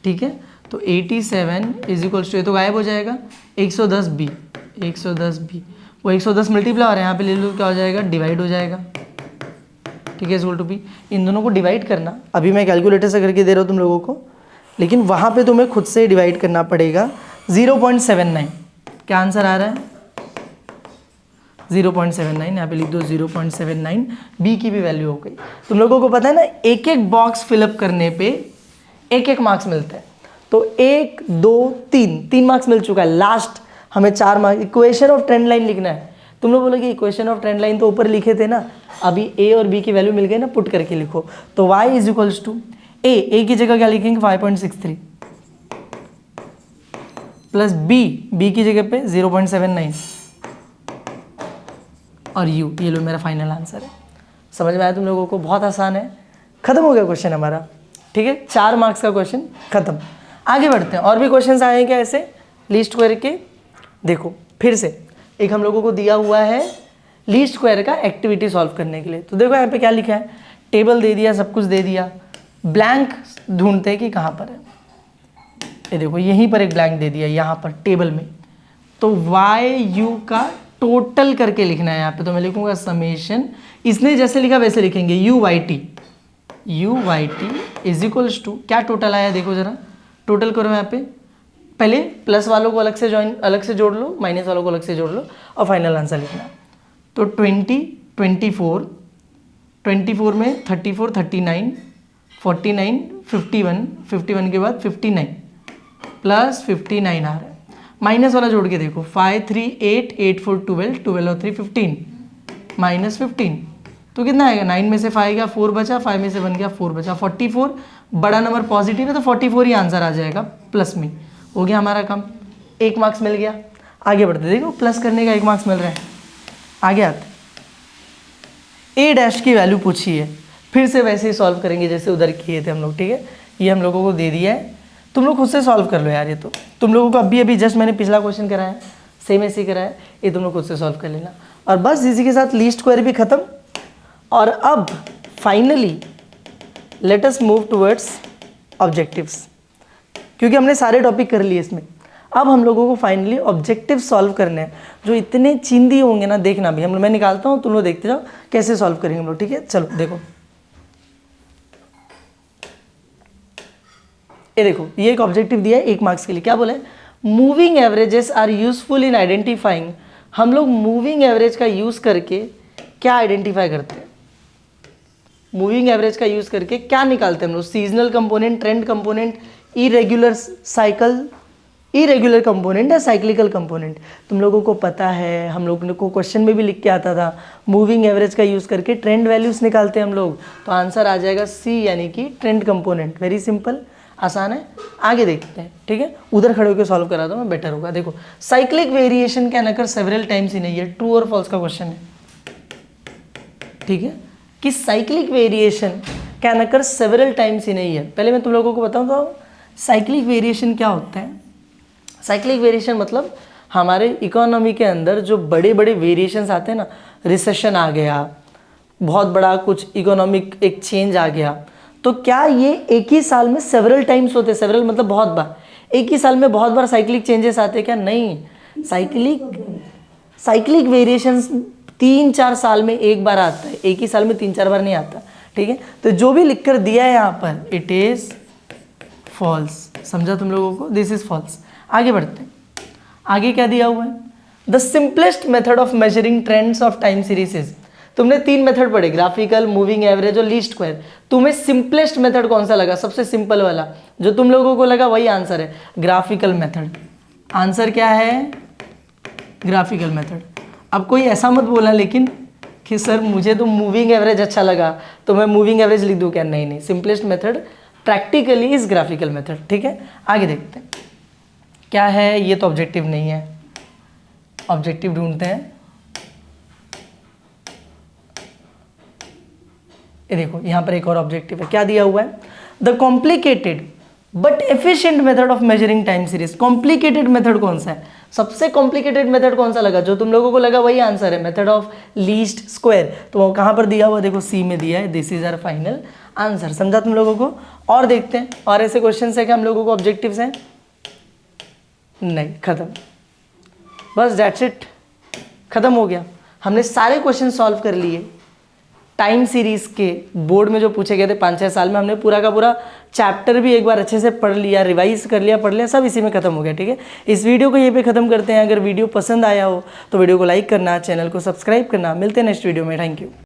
ठीक है। तो 87 इज इक्वल्स टू, ये तो गायब हो जाएगा, 110 बी, 110 बी, वो 110 मल्टीप्लाई हो रहा है, यहाँ पे ले लो क्या हो जाएगा, डिवाइड हो जाएगा, ठीक है, इज इक्वल टू बी। इन दोनों को डिवाइड करना, अभी मैं कैलकुलेटर से करके दे रहा हूँ तुम लोगों को, लेकिन वहाँ पे तुम्हें खुद से डिवाइड करना पड़ेगा। 0.79 क्या आंसर आ रहा है, 0.79, यहाँ पे लिख दो 0.79, बी की भी वैल्यू हो गई। तुम लोगों को पता है ना, एक एक बॉक्स फिलअप करने पे एक एक मार्क्स मिलते हैं, तो 1 2 3 मार्क्स मिल चुका है, लास्ट हमें 4 marks. Equation of trend line लिखना है, तुम लोग बोलोगे इक्वेशन ऑफ ट्रेंड लाइन तो ऊपर लिखे थे ना, अभी ए और बी की वैल्यू मिल गई ना, पुट करके लिखो। तो y is equals to A की जगह क्या लिखेंगे 5.63 प्लस बी की जगह पे 0.79 और यू, ये लो मेरा फाइनल आंसर है। समझ में आया तुम लोगों को, बहुत आसान है, खत्म हो गया क्वेश्चन हमारा, ठीक है, 4 मार्क्स का क्वेश्चन खत्म। आगे बढ़ते हैं, और भी क्वेश्चन आए हैं क्या ऐसे लीस्ट स्क्वायर के, देखो फिर से एक हम लोगों को दिया हुआ है लीस्ट स्क्वायर का एक्टिविटी सॉल्व करने के लिए। तो देखो यहाँ पे क्या लिखा है, टेबल दे दिया, सब कुछ दे दिया, ब्लैंक ढूंढते हैं कि कहाँ पर है, ये देखो यहीं पर एक ब्लैंक दे दिया, यहाँ पर टेबल में, तो वाई यू का टोटल करके लिखना है यहाँ पे। तो मैं लिखूंगा समेशन, इसने जैसे लिखा वैसे लिखेंगे, U Y T is equals to, क्या टोटल आया देखो जरा, टोटल करो यहाँ पे, पहले प्लस वालों को अलग से जोड़ लो, माइनस वालों को अलग से जोड़ लो और फाइनल आंसर लिखना। तो 24 में 34 39 49 51 के बाद 59 प्लस 59 आ रहा है, माइनस वाला जोड़ के देखो, 5 3 8 8 4 12 और 3 15 माइनस 15, तो कितना आएगा, 9 में से 5 गया 4 बचा, 5 में से 1 गया 4 बचा, 44, बड़ा नंबर पॉजिटिव है तो 44 ही आंसर आ जाएगा, प्लस में हो गया हमारा काम, 1 मार्क्स मिल गया। आगे बढ़ते, देखो प्लस करने का 1 मार्क्स मिल रहा है। आगे आते, ए डैश की वैल्यू पूछी है, फिर से वैसे ही सॉल्व करेंगे जैसे उधर किए थे हम लोग, ठीक है। ये हम लोगों को दे दिया है, तुम लोग खुद से सॉल्व कर लो यार, ये तो तुम लोगों को अभी जस्ट मैंने पिछला क्वेश्चन कराया, सेम ऐसे ही कराया, ये तुम लोग खुद से सॉल्व कर लेना। और बस इसी के साथ लीस्ट स्क्वायर भी खत्म। और अब finally let us move towards objectives, क्योंकि हमने सारे टॉपिक कर लिए इसमें, अब हम लोगों को फाइनली ऑब्जेक्टिव सॉल्व करने हैं, जो इतने चिंदी होंगे ना, देखना भी मैं निकालता हूँ, तुम लोग देखते जाओ कैसे सॉल्व करेंगे हम लोग, ठीक है। चलो देखो, ये देखो, ये एक ऑब्जेक्टिव दिया है 1 मार्क्स के लिए, क्या बोला है, moving averages are useful in identifying. हम लोग मूविंग एवरेज का यूज करके क्या आइडेंटिफाई करते हैं, मूविंग एवरेज का यूज करके क्या निकालते हैं हम लोग, seasonal component, trend component, irregular component या साइक्लिकल कंपोनेंट। तुम लोगों को पता है, हम लोगों को क्वेश्चन में भी लिख के आता था, मूविंग एवरेज का यूज़ करके ट्रेंड वैल्यूज निकालते हैं हम लोग, तो आंसर आ जाएगा सी, यानी कि ट्रेंड कंपोनेंट। वेरी सिंपल, आसान है। आगे देखते हैं, ठीक है, उधर खड़े होकर सॉल्व करा दो, मैं बेटर होगा। देखो, cyclic variation can occur several times in a year, true और फॉल्स का क्वेश्चन है, ठीक है, कि cyclic variation can occur several times in a year. पहले मैं तुम लोगों को बताऊँ तो साइक्लिक वेरिएशन क्या होता है। साइक्लिक वेरिएशन मतलब हमारे इकोनॉमी के अंदर जो बड़े बड़े वेरिएशंस आते हैं ना, रिसेशन आ गया, बहुत बड़ा कुछ इकोनॉमिक एक चेंज आ गया, तो क्या ये एक ही साल में सेवरल टाइम्स होते, सेवरल मतलब बहुत बार, एक ही साल में बहुत बार साइक्लिक चेंजेस आते क्या? नहीं, साइक्लिक वेरिएशंस 3-4 साल में एक बार आता है, एक ही साल में 3-4 बार नहीं आता, ठीक है। तो जो भी लिख कर दिया है यहाँ पर इट इज फॉल्स, समझा तुम लोगों को? This is false. आगे बढ़ते हैं, आगे क्या दिया हुआ है? The simplest method of measuring trends of time series is, तुमने 3 मेथड पढ़े, ग्राफिकल, मूविंग एवरेज और लीस्ट स्क्वायर, तुम्हें सिंपलेस्ट मेथड कौन सा लगा? सबसे सिंपल वाला जो तुम लोगों को लगा वही आंसर है, ग्राफिकल मेथड। आंसर क्या है? Graphical method. अब कोई ऐसा मत बोलना लेकिन कि सर मुझे तो मूविंग एवरेज अच्छा लगा तो मैं मूविंग एवरेज लिख दूं क्या? नहीं नहीं, simplest method practically is graphical method, ठीक है। आगे देखते हैं क्या है, ये तो ऑब्जेक्टिव नहीं है, ऑब्जेक्टिव ढूंढते हैं। ये देखो यहाँ पर एक और ऑब्जेक्टिव है, क्या दिया हुआ है? The complicated but efficient method of measuring time series. Complicated method कौन सा है? सबसे कॉम्प्लिकेटेड मेथड कौन सा लगा? जो तुम लोगों को लगा वही आंसर है, मेथड ऑफ लीस्ट स्क्वायर। तो वो कहाँ पर दिया हुआ? देखो सी में दिया है, this is our final answer. समझा तुम लोगों को? और देखते हैं और ऐसे क्वेश्चन है क्या हम लोगों को ऑब्जेक्टिव्स हैं? नहीं, खत्म, बस दैट्स इट, खत्म हो गया। हमने सारे क्वेश्चन सॉल्व कर लिए टाइम सीरीज के, बोर्ड में जो पूछे गए थे 5-6 साल में, हमने पूरा का पूरा चैप्टर भी एक बार अच्छे से पढ़ लिया, रिवाइज कर लिया, पढ़ लिया, सब इसी में खत्म हो गया, ठीक है। इस वीडियो को यहीं पे खत्म करते हैं। अगर वीडियो पसंद आया हो तो वीडियो को लाइक करना, चैनल को सब्सक्राइब करना। मिलते हैं नेक्स्ट वीडियो में, थैंक यू।